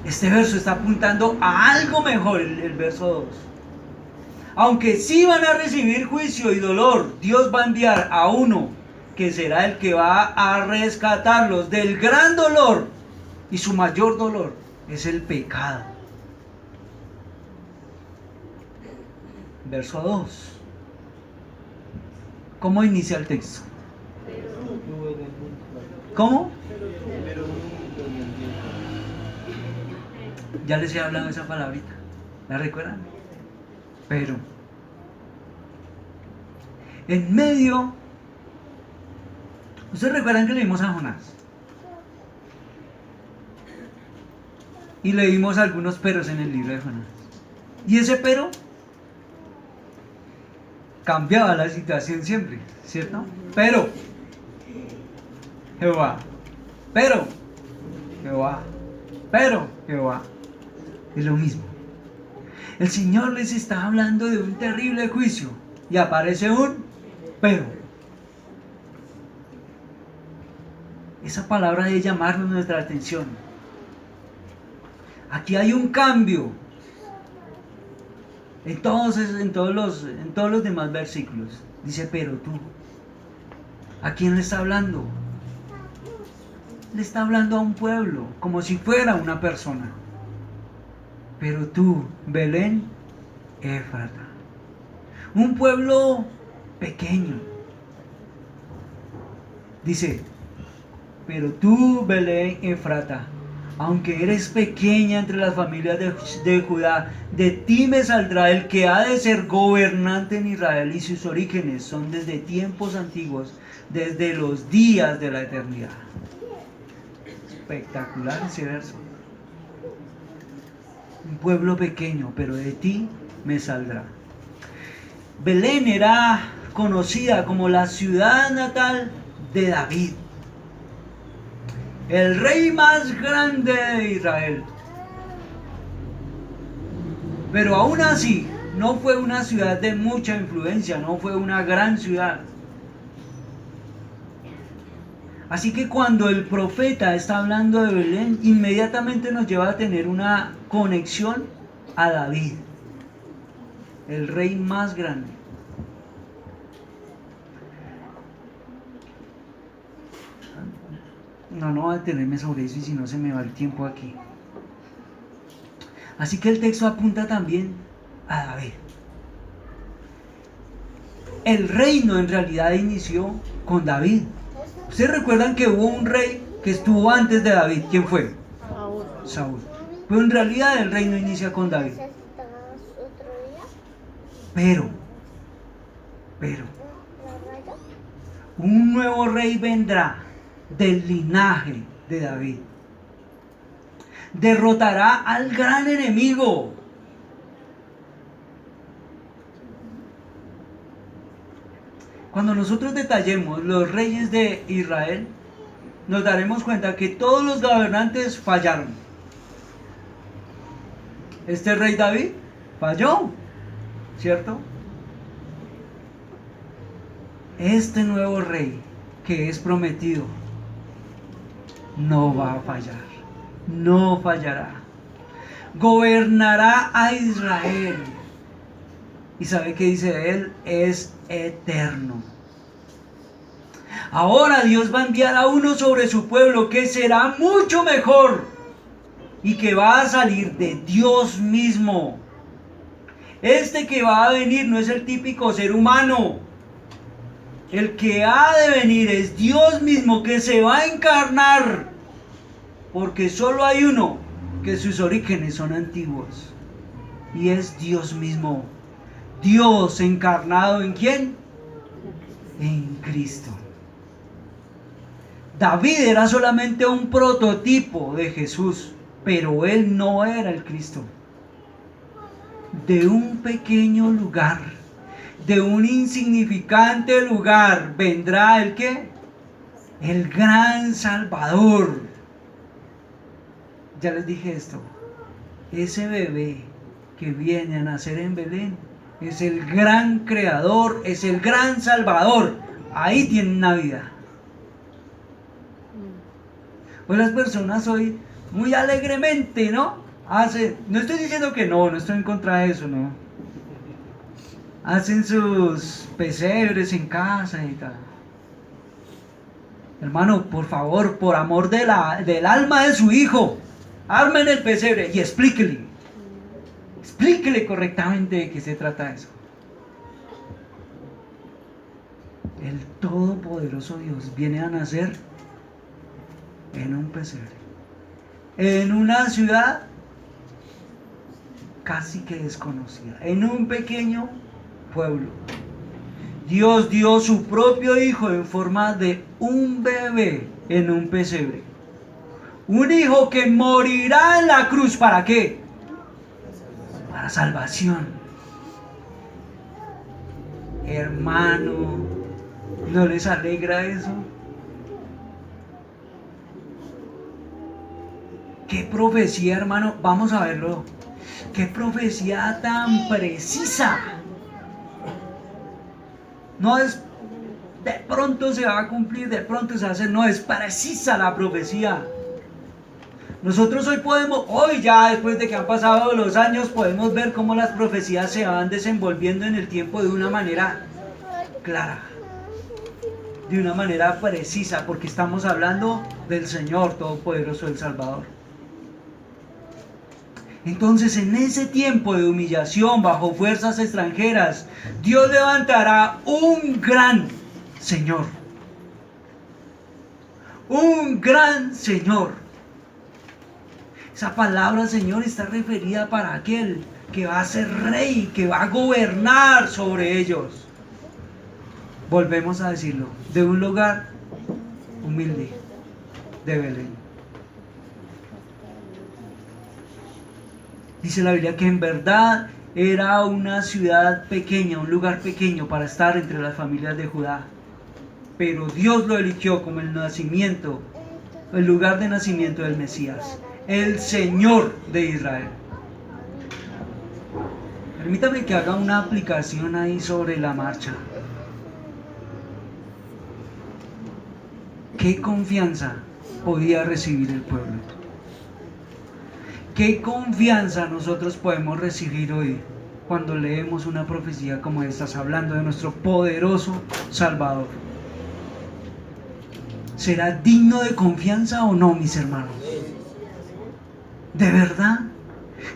Este verso está apuntando a algo mejor, el verso 2. Aunque sí van a recibir juicio y dolor, Dios va a enviar a uno que será el que va a rescatarlos del gran dolor. Y su mayor dolor es el pecado. Verso 2. ¿Cómo inicia el texto? ¿Cómo? Ya les he hablado de esa palabrita. ¿La recuerdan? Pero en medio, ¿ustedes recuerdan que leímos a Jonás? Y leímos algunos peros en el libro de Jonás. Y ese pero cambiaba la situación siempre, ¿cierto? Pero Jehová, pero Jehová, pero Jehová. Es lo mismo. El Señor les está hablando de un terrible juicio y aparece un pero. Esa palabra debe llamarnos nuestra atención. Aquí hay un cambio en todos los demás versículos. Dice, pero tú. ¿A quién le está hablando? Le está hablando a un pueblo, como si fuera una persona. Pero tú, Belén, Éfrata, un pueblo pequeño. Dice, pero tú, Belén, Éfrata, aunque eres pequeña entre las familias de Judá, de ti me saldrá el que ha de ser gobernante en Israel, y sus orígenes son desde tiempos antiguos, desde los días de la eternidad. Espectacular ese verso. Un pueblo pequeño, pero de ti me saldrá. Belén era conocida como la ciudad natal de David, el rey más grande de Israel. Pero aún así, no fue una ciudad de mucha influencia, no fue una gran ciudad. Así que cuando el profeta está hablando de Belén, inmediatamente nos lleva a tener una conexión a David, el rey más grande. No voy a detenerme sobre eso y si no se me va el tiempo aquí. Así que el texto apunta también a David. El reino en realidad inició con David. ¿Ustedes recuerdan que hubo un rey que estuvo antes de David? ¿Quién fue? Saúl. Pero en realidad el reino inicia con David. Pero, un nuevo rey vendrá del linaje de David. Derrotará al gran enemigo. Cuando nosotros detallemos los reyes de Israel, nos daremos cuenta que todos los gobernantes fallaron. Este rey David falló, ¿cierto? Este nuevo rey que es prometido no va a fallar, no fallará. Gobernará a Israel. ¿Y sabe qué dice de él? Es eterno. Ahora Dios va a enviar a uno sobre su pueblo que será mucho mejor y que va a salir de Dios mismo. Este que va a venir no es el típico ser humano. El que ha de venir es Dios mismo, que se va a encarnar. Porque solo hay uno que sus orígenes son antiguos. Y es Dios mismo. Dios encarnado ¿en quién? En Cristo. David era solamente un prototipo de Jesús, pero él no era el Cristo. De un pequeño lugar, de un insignificante lugar, vendrá ¿el qué? El gran Salvador. Ya les dije esto. Ese bebé que viene a nacer en Belén es el gran creador, es el gran Salvador. Ahí tienen Navidad. Pues las personas hoy muy alegremente, ¿no? No estoy diciendo que no estoy en contra de eso, ¿no? Hacen sus pesebres en casa y tal. Hermano, por favor, por amor del alma de su hijo, armen el pesebre y explíquele correctamente de qué se trata eso. El todopoderoso Dios viene a nacer en un pesebre, en una ciudad casi que desconocida, en un pequeño pueblo. Dios dio su propio hijo en forma de un bebé en un pesebre. Un hijo que morirá en la cruz. ¿Para qué? Para salvación. Hermano, ¿no les alegra eso? ¿Qué profecía, hermano? Vamos a verlo. ¿Qué profecía tan precisa? No es de pronto se va a cumplir, de pronto se va a hacer. No, es precisa la profecía. Nosotros hoy ya después de que han pasado los años, podemos ver cómo las profecías se van desenvolviendo en el tiempo de una manera clara, de una manera precisa, porque estamos hablando del Señor Todopoderoso, el Salvador. Entonces, en ese tiempo de humillación bajo fuerzas extranjeras, Dios levantará un gran Señor. Un gran Señor. Esa palabra Señor está referida para aquel que va a ser rey, que va a gobernar sobre ellos. Volvemos a decirlo, de un lugar humilde, de Belén. Dice la Biblia que en verdad era una ciudad pequeña, un lugar pequeño para estar entre las familias de Judá. Pero Dios lo eligió como el nacimiento, el lugar de nacimiento del Mesías, el Señor de Israel. Permítame que haga una aplicación ahí sobre la marcha. ¿Qué confianza podía recibir el pueblo? ¿Qué confianza nosotros podemos recibir hoy cuando leemos una profecía como esta, hablando de nuestro poderoso Salvador? ¿Será digno de confianza o no, mis hermanos? ¿De verdad?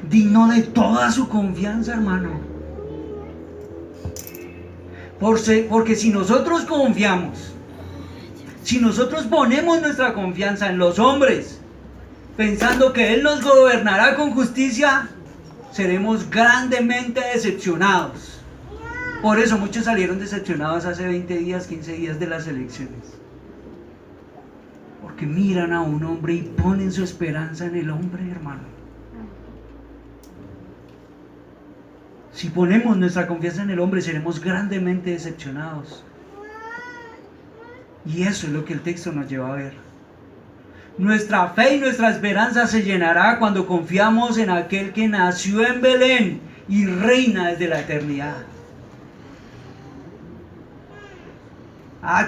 ¿Digno de toda su confianza, hermano? Porque si nosotros confiamos, si nosotros ponemos nuestra confianza en los hombres, pensando que Él nos gobernará con justicia, seremos grandemente decepcionados. Por eso muchos salieron decepcionados hace 20 días, 15 días de las elecciones. Porque miran a un hombre y ponen su esperanza en el hombre, hermano. Si ponemos nuestra confianza en el hombre, seremos grandemente decepcionados. Y eso es lo que el texto nos lleva a ver. Nuestra fe y nuestra esperanza se llenará cuando confiamos en aquel que nació en Belén y reina desde la eternidad.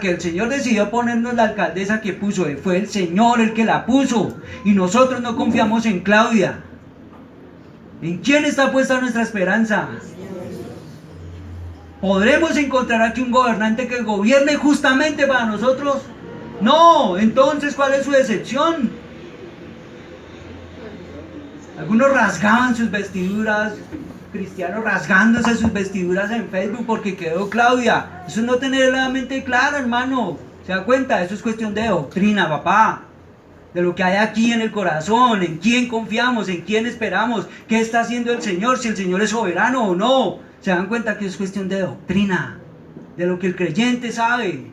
Que el Señor decidió ponernos la alcaldesa que puso. Fue el Señor el que la puso. Y nosotros no confiamos en Claudia. ¿En quién está puesta nuestra esperanza? ¿Podremos encontrar aquí un gobernante que gobierne justamente para nosotros? No, entonces ¿cuál es su decepción? Algunos rasgaban sus vestiduras, cristianos rasgándose sus vestiduras en Facebook porque quedó Claudia. Eso es no tener la mente clara, hermano. ¿Se da cuenta? Eso es cuestión de doctrina, papá. De lo que hay aquí en el corazón, en quién confiamos, en quién esperamos, qué está haciendo el Señor, si el Señor es soberano o no. Se dan cuenta que es cuestión de doctrina, de lo que el creyente sabe.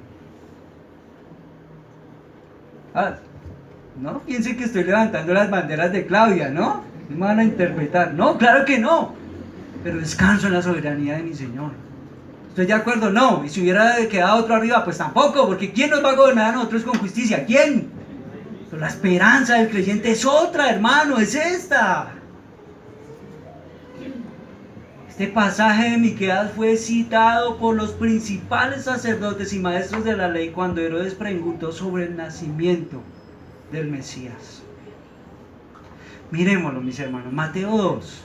No piensen que estoy levantando las banderas de Claudia, ¿no? Me van a interpretar. No, claro que no. Pero descanso en la soberanía de mi Señor. ¿Estoy de acuerdo? No. Y si hubiera quedado otro arriba, pues tampoco, porque ¿quién nos va a gobernar a nosotros con justicia? ¿Quién? Pero la esperanza del creyente es otra, hermano, es esta. Este pasaje de Miqueas fue citado por los principales sacerdotes y maestros de la ley cuando Herodes preguntó sobre el nacimiento del Mesías. Miremoslo, mis hermanos. Mateo 2.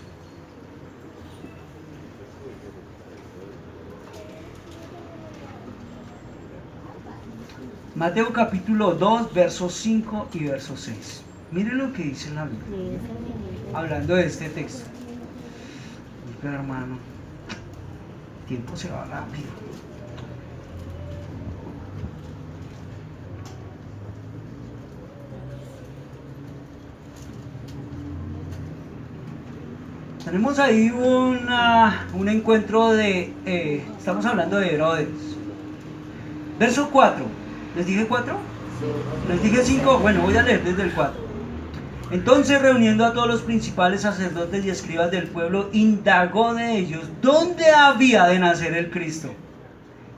Mateo capítulo 2, versos 5 y verso 6. Miren lo que dice la Biblia, hablando de este texto. Pero hermano, el tiempo se va rápido. Tenemos ahí un encuentro de, estamos hablando de Herodes. Verso 4. ¿Les dije 4? ¿Les dije 5? Bueno, voy a leer desde el 4. Entonces, reuniendo a todos los principales sacerdotes y escribas del pueblo, indagó de ellos dónde había de nacer el Cristo.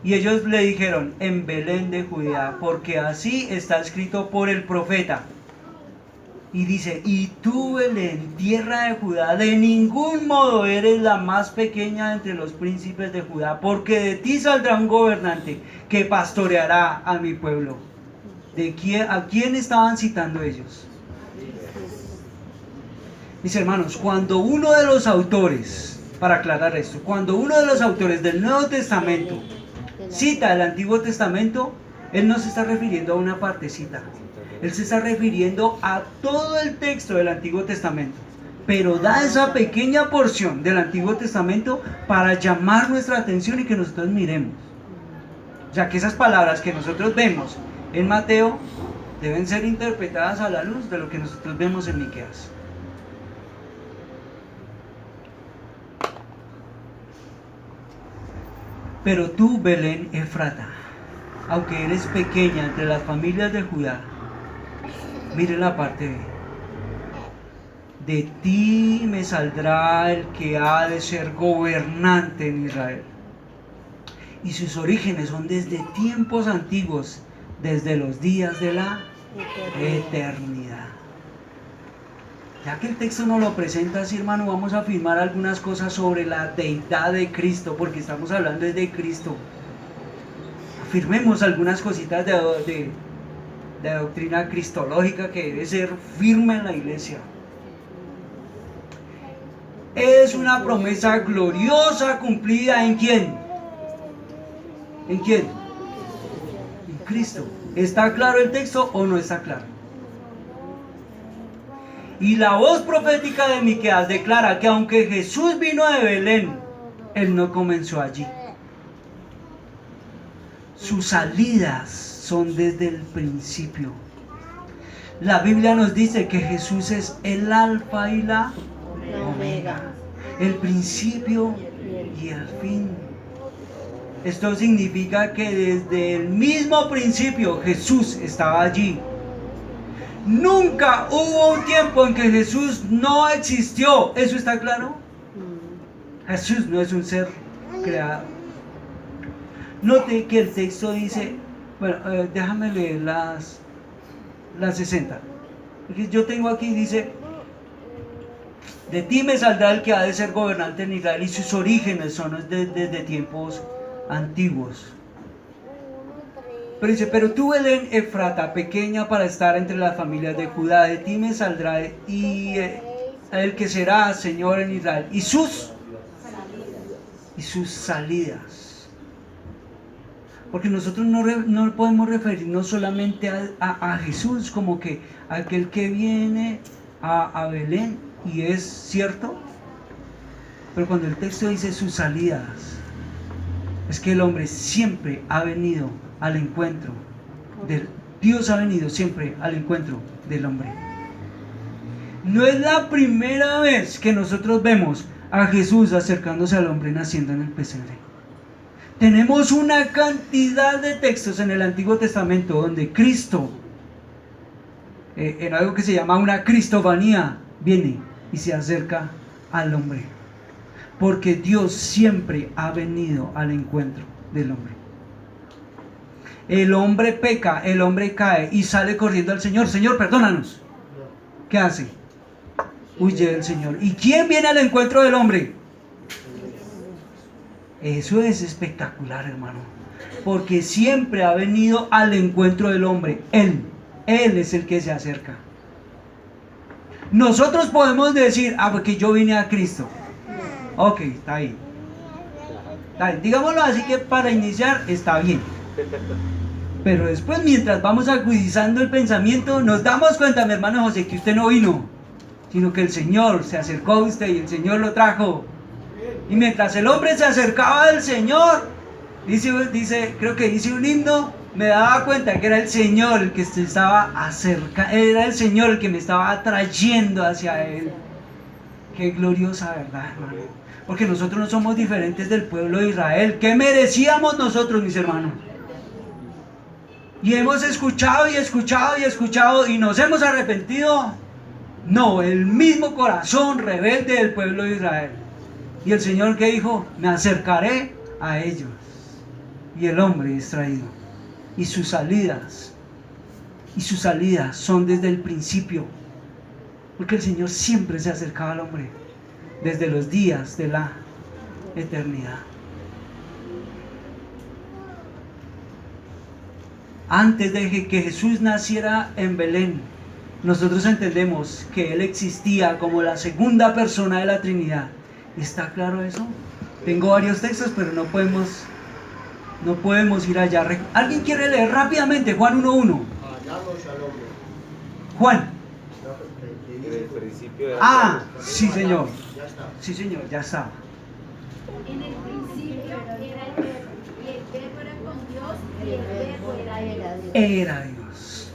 Y ellos le dijeron, en Belén de Judea, porque así está escrito por el profeta. Y dice, y tú, Belén, tierra de Judá, de ningún modo eres la más pequeña entre los príncipes de Judá, porque de ti saldrá un gobernante que pastoreará a mi pueblo. ¿A quién estaban citando ellos? Mis hermanos, cuando uno de los autores, para aclarar esto, cuando uno de los autores del Nuevo Testamento cita el Antiguo Testamento, él no se está refiriendo a una partecita. Él se está refiriendo a todo el texto del Antiguo Testamento, pero da esa pequeña porción del Antiguo Testamento para llamar nuestra atención y que nosotros miremos. O sea, que esas palabras que nosotros vemos en Mateo deben ser interpretadas a la luz de lo que nosotros vemos en Miqueas. Pero tú, Belén Efrata, aunque eres pequeña entre las familias de Judá, mire la parte B. De ti me saldrá el que ha de ser gobernante en Israel. Y sus orígenes son desde tiempos antiguos, desde los días de la eternidad. Ya que el texto nos lo presenta así, hermano, vamos a afirmar algunas cosas sobre la deidad de Cristo, porque estamos hablando de Cristo. Afirmemos algunas cositas de doctrina cristológica que debe ser firme en la iglesia. Es una promesa gloriosa cumplida ¿en quién? ¿En quién? En Cristo. ¿Está claro el texto o no está claro? Y la voz profética de Miqueas declara que aunque Jesús vino de Belén, Él no comenzó allí. Sus salidas son desde el principio. La Biblia nos dice que Jesús es el alfa y la omega, el principio y el fin. Esto significa que desde el mismo principio Jesús estaba allí. Nunca hubo un tiempo en que Jesús no existió. ¿Eso está claro? Jesús no es un ser creado. Note que el texto dice, bueno, déjame leer las 60. Porque yo tengo aquí, dice, de ti me saldrá el que ha de ser gobernante en Israel, y sus orígenes son desde tiempos antiguos. Pero dice, pero tú, Belén Efrata, pequeña para estar entre las familias de Judá, de ti me saldrá y el que será Señor en Israel, y sus salidas. Porque nosotros no podemos referirnos solamente a Jesús como que aquel que viene a Belén, y es cierto, Pero cuando el texto dice sus salidas, es que el hombre siempre ha venido al encuentro del Dios, ha venido siempre al encuentro del hombre. No es la primera vez que nosotros vemos a Jesús acercándose al hombre naciendo en el pesebre. Tenemos una cantidad de textos en el Antiguo Testamento donde Cristo, en algo que se llama una cristofanía, viene y se acerca al hombre. Porque Dios siempre ha venido al encuentro del hombre. El hombre peca, el hombre cae y sale corriendo al Señor. Señor, perdónanos. ¿Qué hace? Huye del Señor. ¿Y quién viene al encuentro del hombre? Eso es espectacular, hermano. Porque siempre ha venido al encuentro del hombre. Él es el que se acerca. Nosotros podemos decir, porque yo vine a Cristo. Ok, está bien. Digámoslo así, que para iniciar está bien. Pero después, mientras vamos agudizando el pensamiento, nos damos cuenta, mi hermano José, que usted no vino, sino que el Señor se acercó a usted y el Señor lo trajo. Y mientras el hombre se acercaba al Señor, creo que dice un himno, me daba cuenta que era el Señor el que se estaba acercando, era el Señor el que me estaba atrayendo hacia Él. Qué gloriosa verdad, hermano. Porque nosotros no somos diferentes del pueblo de Israel. ¿Qué merecíamos nosotros, mis hermanos? Y hemos escuchado y escuchado y escuchado y nos hemos arrepentido. No, el mismo corazón rebelde del pueblo de Israel. Y el Señor, que dijo, me acercaré a ellos. Y el hombre es traído. Y sus salidas son desde el principio. Porque el Señor siempre se acercaba al hombre desde los días de la eternidad. Antes de que Jesús naciera en Belén, nosotros entendemos que Él existía como la segunda persona de la Trinidad. ¿Está claro eso? Tengo varios textos, pero no podemos ir allá. ¿Alguien quiere leer rápidamente Juan 1:1? Hallamos al hombre. Juan. En el principio era Sí, señor. Ya está. Sí, señor, ya está. En el principio era el verbo, y el verbo era con Dios, y el verbo era Dios. Era Dios.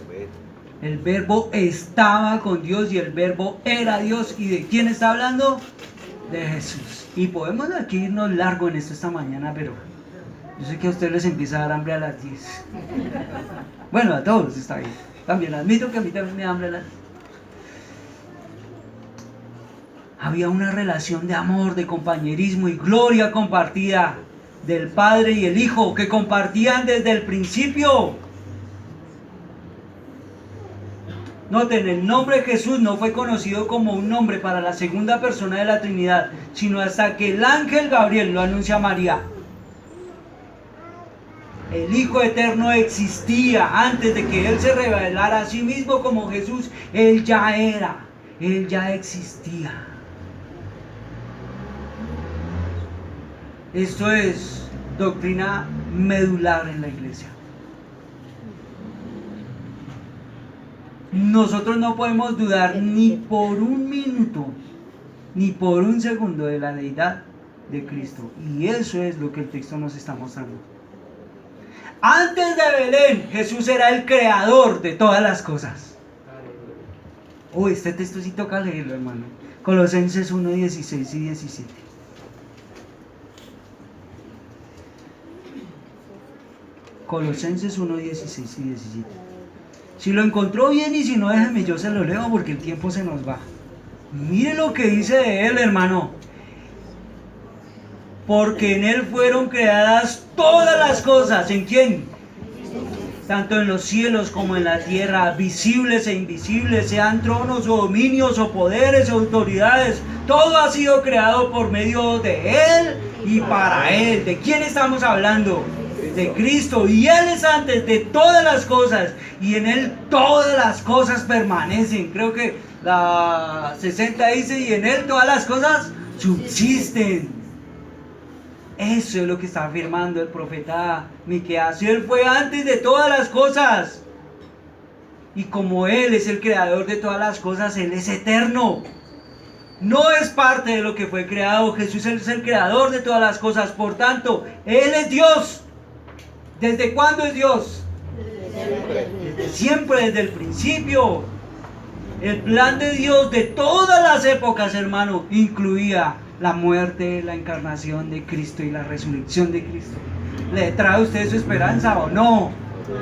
El verbo estaba con Dios y el verbo era Dios. ¿Y de quién está hablando? De Jesús. Y podemos aquí irnos largo en esto esta mañana, pero yo sé que a ustedes les empieza a dar hambre a las 10. Bueno, a todos está bien. También admito que a mí también me da hambre a las 10. Había una relación de amor, de compañerismo y gloria compartida del Padre y el Hijo, que compartían desde el principio. Noten, el nombre Jesús no fue conocido como un nombre para la segunda persona de la Trinidad, sino hasta que el ángel Gabriel lo anuncia a María. El Hijo Eterno existía antes de que Él se revelara a sí mismo como Jesús. Él ya era, Él ya existía. Esto es doctrina medular en la iglesia. Nosotros no podemos dudar ni por un minuto, ni por un segundo de la deidad de Cristo. Y eso es lo que el texto nos está mostrando. Antes de Belén, Jesús era el creador de todas las cosas. Este texto sí toca leerlo, hermano. Colosenses 1, 16 y 17. Colosenses 1, 16 y 17. Si lo encontró bien, y si no, déjeme, yo se lo leo porque el tiempo se nos va. Mire lo que dice de él, hermano. Porque en él fueron creadas todas las cosas. ¿En quién? Tanto en los cielos como en la tierra, visibles e invisibles, sean tronos o dominios o poderes o autoridades. Todo ha sido creado por medio de él y para él. ¿De quién estamos hablando? De Cristo. Y Él es antes de todas las cosas, y en Él todas las cosas permanecen. Creo que la 60 dice, y en Él todas las cosas subsisten. Eso es lo que está afirmando el profeta Miqueas. Él fue antes de todas las cosas, y como Él es el creador de todas las cosas, Él es eterno. no es parte de lo que fue creado. Jesús es el creador de todas las cosas. Por tanto, Él es Dios. ¿Desde cuándo es Dios? Desde siempre, desde el principio. El plan de Dios de todas las épocas, hermano, incluía la muerte, la encarnación de Cristo y la resurrección de Cristo. ¿Le trae a usted su esperanza o no?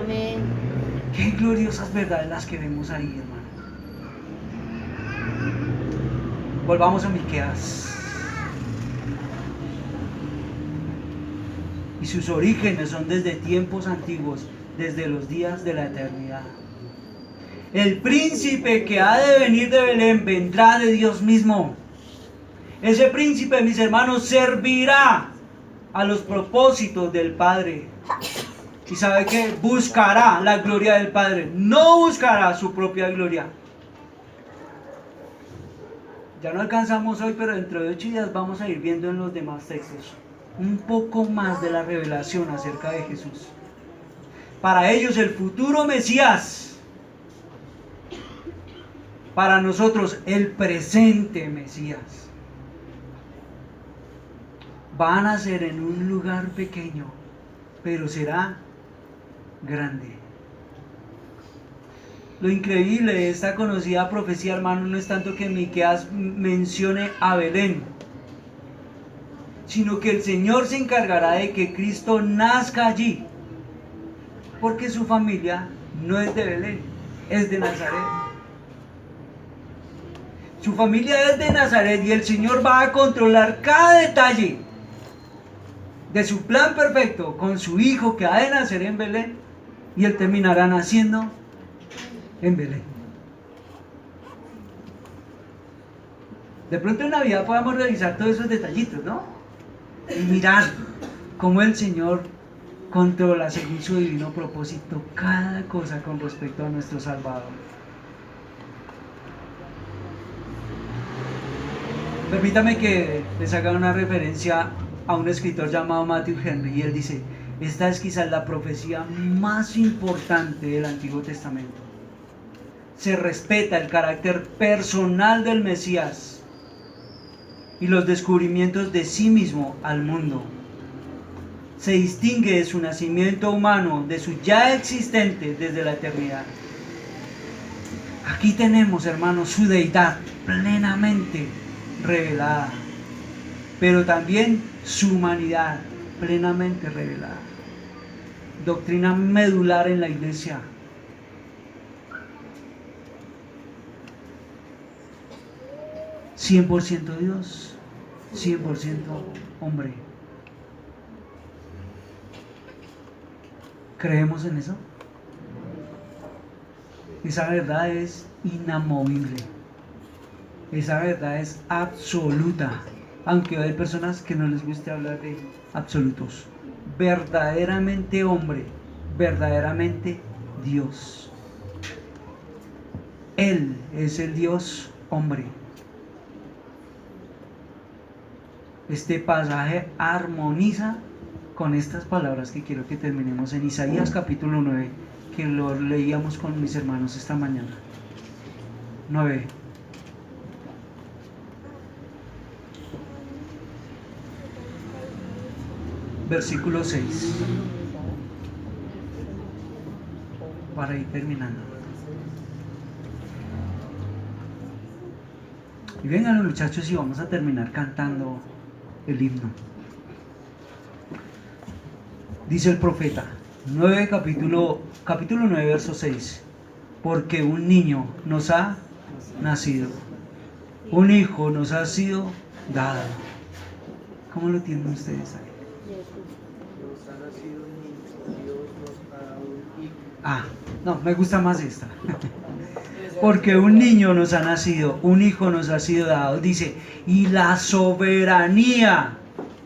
Amén. Qué gloriosas verdades las que vemos ahí, hermano. Volvamos a Miqueas. Y sus orígenes son desde tiempos antiguos, desde los días de la eternidad. El príncipe que ha de venir de Belén vendrá de Dios mismo. Ese príncipe, mis hermanos, servirá a los propósitos del Padre. Y sabe que buscará la gloria del Padre, no buscará su propia gloria. Ya no alcanzamos hoy, pero dentro de 8 días vamos a ir viendo en los demás textos un poco más de la revelación acerca de Jesús. Para ellos el futuro Mesías, para nosotros el presente Mesías. Van a ser en un lugar pequeño, pero será grande. Lo increíble de esta conocida profecía, hermano, no es tanto que Miqueas mencione a Belén, sino que el Señor se encargará de que Cristo nazca allí, porque su familia no es de Belén, es de Nazaret. Su familia es de Nazaret y el Señor va a controlar cada detalle de su plan perfecto con su hijo que ha de nacer en Belén, y él terminará naciendo en Belén. De pronto en Navidad podamos revisar todos esos detallitos, ¿no? Y mirar cómo el Señor controla según su divino propósito cada cosa con respecto a nuestro Salvador. Permítame que les haga una referencia a un escritor llamado Matthew Henry, y él dice: esta es quizás la profecía más importante del Antiguo Testamento. Se respeta el carácter personal del Mesías y los descubrimientos de sí mismo al mundo. Se distingue de su nacimiento humano, de su ya existente desde la eternidad. Aquí tenemos, hermanos, su deidad plenamente revelada, pero también su humanidad plenamente revelada. Doctrina medular en la iglesia. ¿100% Dios? ¿100% hombre? ¿Creemos en eso? Esa verdad es inamovible. Esa verdad es absoluta. Aunque hay personas que no les guste hablar de absolutos. Verdaderamente hombre, verdaderamente Dios. Él es el Dios hombre. Este pasaje armoniza con estas palabras que quiero que terminemos en Isaías capítulo 9, que lo leíamos con mis hermanos esta mañana. 9. Versículo 6. Para ir terminando. Y vengan los muchachos y vamos a terminar cantando el himno. Dice el profeta, capítulo 9, verso 6. Porque un niño nos ha nacido, un hijo nos ha sido dado. ¿Cómo lo tienen ustedes ahí? Nos ha nacido un niño, Dios nos ha dado un hijo. Ah, no, me gusta más esta. Porque un niño nos ha nacido, un hijo nos ha sido dado. Dice, y la soberanía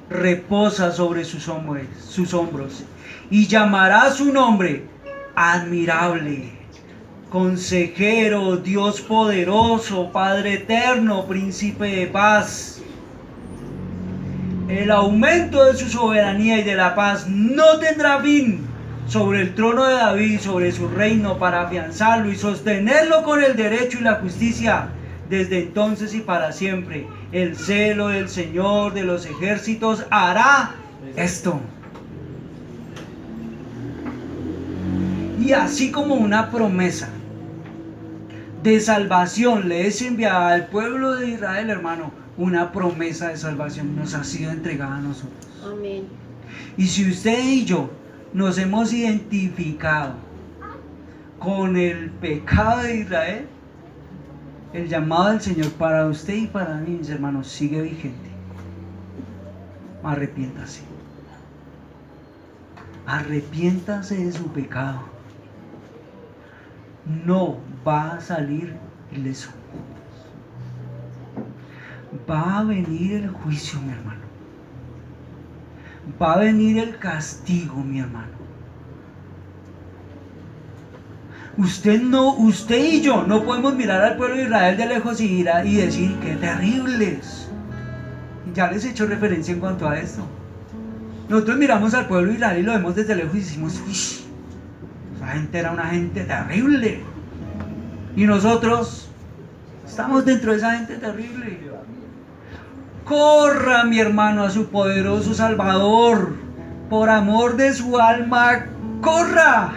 reposa sobre sus hombros. Y llamará su nombre admirable, consejero, Dios poderoso, Padre eterno, príncipe de paz. El aumento de su soberanía y de la paz no tendrá fin sobre el trono de David, sobre su reino, para afianzarlo y sostenerlo con el derecho y la justicia desde entonces y para siempre. El celo del Señor de los ejércitos hará esto. Y así como una promesa de salvación le es enviada al pueblo de Israel, hermano, una promesa de salvación nos ha sido entregada a nosotros. Amén. Y si usted y yo nos hemos identificado con el pecado de Israel, el llamado del Señor para usted y para mí, mis hermanos, sigue vigente. Arrepiéntase. Arrepiéntase de su pecado. No va a salir ileso. Va a venir el juicio, mi hermano. Va a venir el castigo, mi hermano. Usted y yo no podemos mirar al pueblo de Israel de lejos y decir qué terribles. Ya les he hecho referencia en cuanto a esto. Nosotros miramos al pueblo de Israel y lo vemos desde lejos y decimos, uy, esa gente era una gente terrible. Y nosotros estamos dentro de esa gente terrible. Corra, mi hermano, a su poderoso Salvador. Por amor de su alma, corra.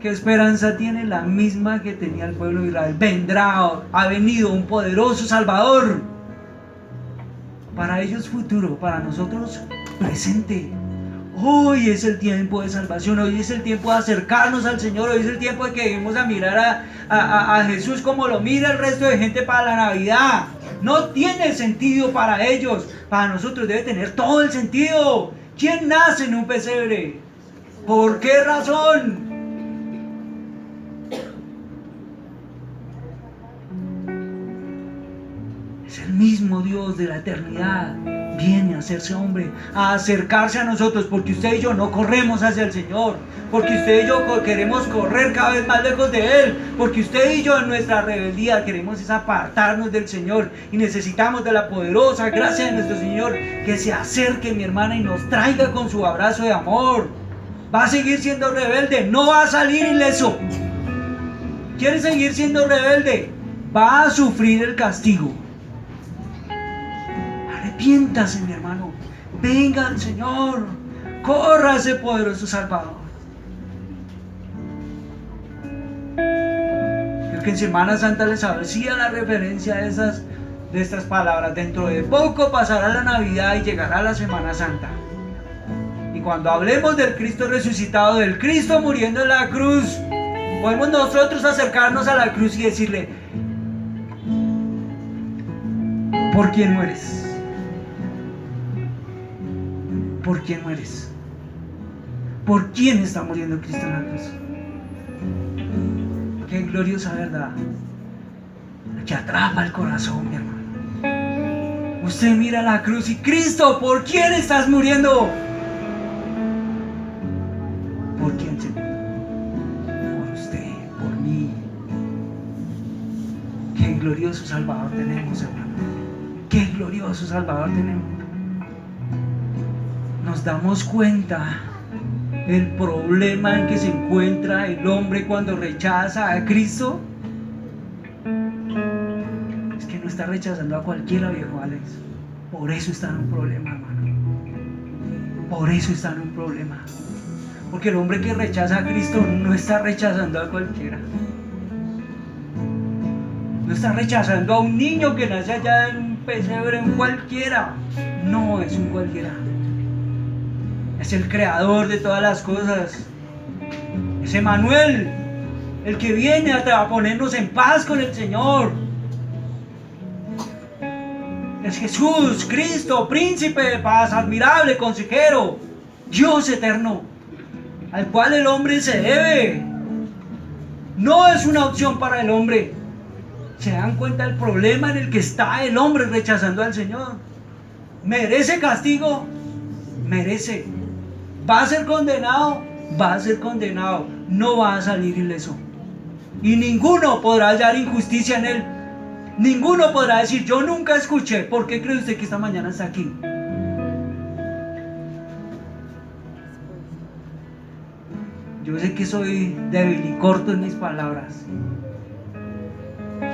¿Qué esperanza tiene? La misma que tenía el pueblo de Israel. Ha venido un poderoso Salvador. Para ellos futuro, para nosotros presente. Hoy es el tiempo de salvación, hoy es el tiempo de acercarnos al Señor, hoy es el tiempo de que debemos a mirar a Jesús como lo mira el resto de gente para la Navidad. No tiene sentido para ellos, para nosotros debe tener todo el sentido. ¿Quién nace en un pesebre? ¿Por qué razón? Es el mismo Dios de la eternidad. Viene a hacerse hombre, a acercarse a nosotros, porque usted y yo no corremos hacia el Señor, porque usted y yo queremos correr cada vez más lejos de Él, porque usted y yo en nuestra rebeldía queremos es apartarnos del Señor y necesitamos de la poderosa gracia de nuestro Señor que se acerque, mi hermana, y nos traiga con su abrazo de amor. Va a seguir siendo rebelde, no va a salir ileso. ¿Quiere seguir siendo rebelde? Va a sufrir el castigo. Arrepiéntase, mi hermano. Venga al Señor. Corra a ese poderoso Salvador. Creo que en Semana Santa les hacía la referencia de estas palabras. Dentro de poco pasará la Navidad y llegará la Semana Santa. Y cuando hablemos del Cristo resucitado, del Cristo muriendo en la cruz, podemos nosotros acercarnos a la cruz y decirle: ¿por quién mueres? ¿Por quién mueres? ¿Por quién está muriendo Cristo en la cruz? Qué gloriosa verdad que atrapa el corazón, mi hermano. Usted mira la cruz y Cristo, ¿por quién estás muriendo? ¿Por quién, Señor? Por usted, por mí. Qué glorioso Salvador tenemos, hermano. Qué glorioso Salvador tenemos. Nos damos cuenta el problema en que se encuentra el hombre cuando rechaza a Cristo. Es que no está rechazando a cualquiera, viejo Alex. Por eso está en un problema, hermano. Por eso está en un problema. Porque el hombre que rechaza a Cristo no está rechazando a cualquiera. No está rechazando a un niño que nace allá en un pesebre, un cualquiera. No es un cualquiera. Es el creador de todas las cosas. Es Emmanuel, el que viene a ponernos en paz con el Señor. Es Jesús, Cristo, príncipe de paz, admirable, consejero, Dios eterno, al cual el hombre se debe. No es una opción para el hombre. ¿Se dan cuenta del problema en el que está el hombre rechazando al Señor? ¿Merece castigo? Merece. ¿Va a ser condenado? Va a ser condenado. No va a salir ileso. Y ninguno podrá hallar injusticia en él. Ninguno podrá decir: yo nunca escuché. ¿Por qué cree usted que esta mañana está aquí? Yo sé que soy débil y corto en mis palabras.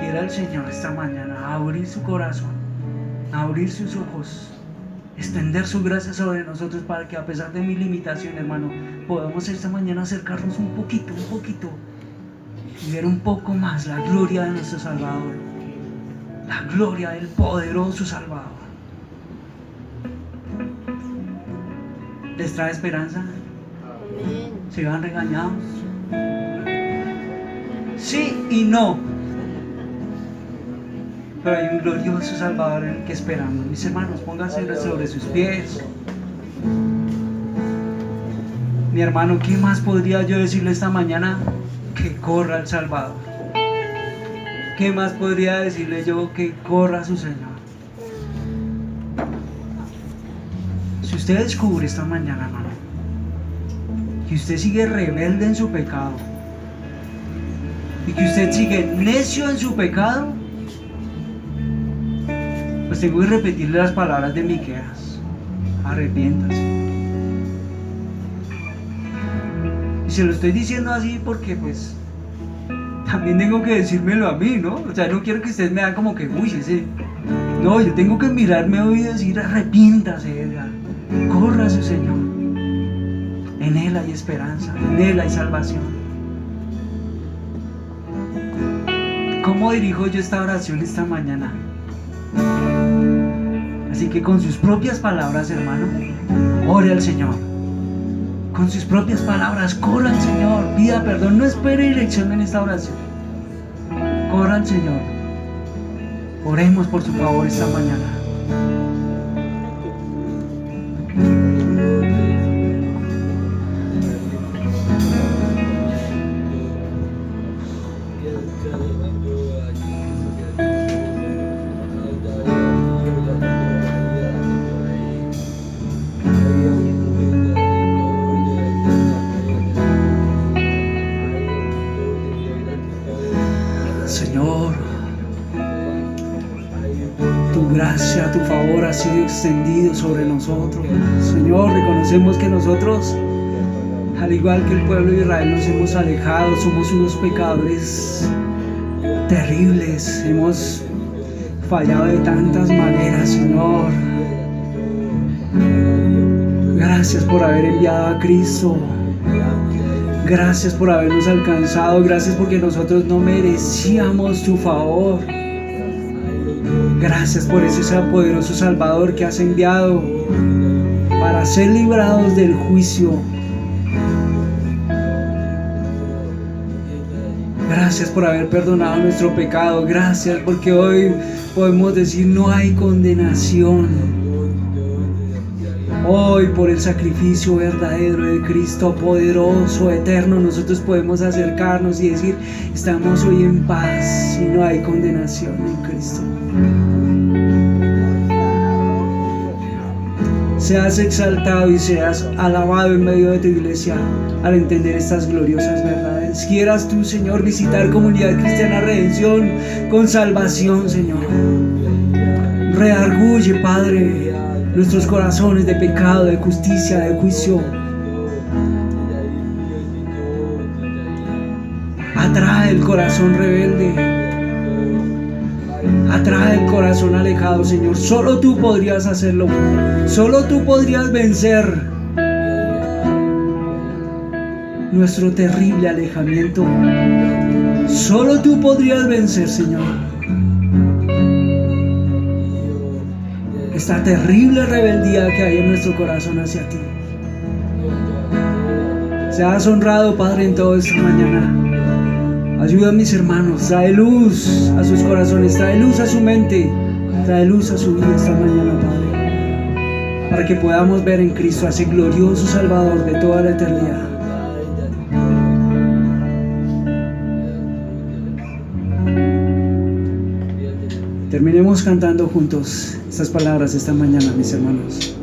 quiera el Señor esta mañana abrir su corazón, abrir sus ojos, extender su gracia sobre nosotros para que a pesar de mi limitación, hermano, podamos esta mañana acercarnos un poquito y ver un poco más la gloria de nuestro Salvador, la gloria del poderoso Salvador. ¿Les trae esperanza? Amén. ¿Se van regañados? Sí y no. Pero hay un glorioso Salvador en el que esperamos. Mis hermanos, pónganse sobre sus pies. Mi hermano, ¿qué más podría yo decirle esta mañana? Que corra al Salvador. ¿Qué más podría decirle yo? Que corra a su Señor. Si usted descubre esta mañana, hermano, que usted sigue rebelde en su pecado y que usted sigue necio en su pecado, pues tengo que repetirle las palabras de Miqueas: arrepiéntase. Y se lo estoy diciendo así porque pues también tengo que decírmelo a mí, ¿no? O sea, no quiero que ustedes me hagan como que, uy, ese... No, yo tengo que mirarme hoy y decir: arrepiéntase, Edgar, corra a su Señor. En Él hay esperanza, en Él hay salvación. ¿Cómo dirijo yo esta oración esta mañana? Así que con sus propias palabras, hermano, ore al Señor. Con sus propias palabras, corra al Señor, pida perdón, no espere dirección en esta oración. Corra al Señor. Oremos por su favor esta mañana. Señor, tu gracia, tu favor ha sido extendido sobre nosotros. Señor, reconocemos que nosotros, al igual que el pueblo de Israel, nos hemos alejado, somos unos pecadores terribles, hemos fallado de tantas maneras, Señor. Gracias por haber enviado a Cristo. Gracias por habernos alcanzado, gracias porque nosotros no merecíamos tu favor. Gracias por ese poderoso Salvador que has enviado para ser librados del juicio. Gracias por haber perdonado nuestro pecado, gracias porque hoy podemos decir: no hay condenación. Hoy, por el sacrificio verdadero de Cristo, poderoso, eterno, nosotros podemos acercarnos y decir: estamos hoy en paz y no hay condenación en Cristo. Seas exaltado y seas alabado en medio de tu iglesia al entender estas gloriosas verdades. Quieras tú, Señor, visitar Comunidad Cristiana Redención con salvación, Señor. Redarguye, Padre, nuestros corazones de pecado, de justicia, de juicio. Atrae el corazón rebelde. Atrae el corazón alejado, Señor. Solo tú podrías hacerlo. Solo tú podrías vencer nuestro terrible alejamiento. Solo tú podrías vencer, Señor, esta terrible rebeldía que hay en nuestro corazón hacia ti. Seas honrado, Padre, en toda esta mañana. Ayuda a mis hermanos, trae luz a sus corazones, trae luz a su mente, trae luz a su vida esta mañana, Padre, para que podamos ver en Cristo a ese glorioso Salvador de toda la eternidad. Terminemos cantando juntos estas palabras esta mañana, mis hermanos.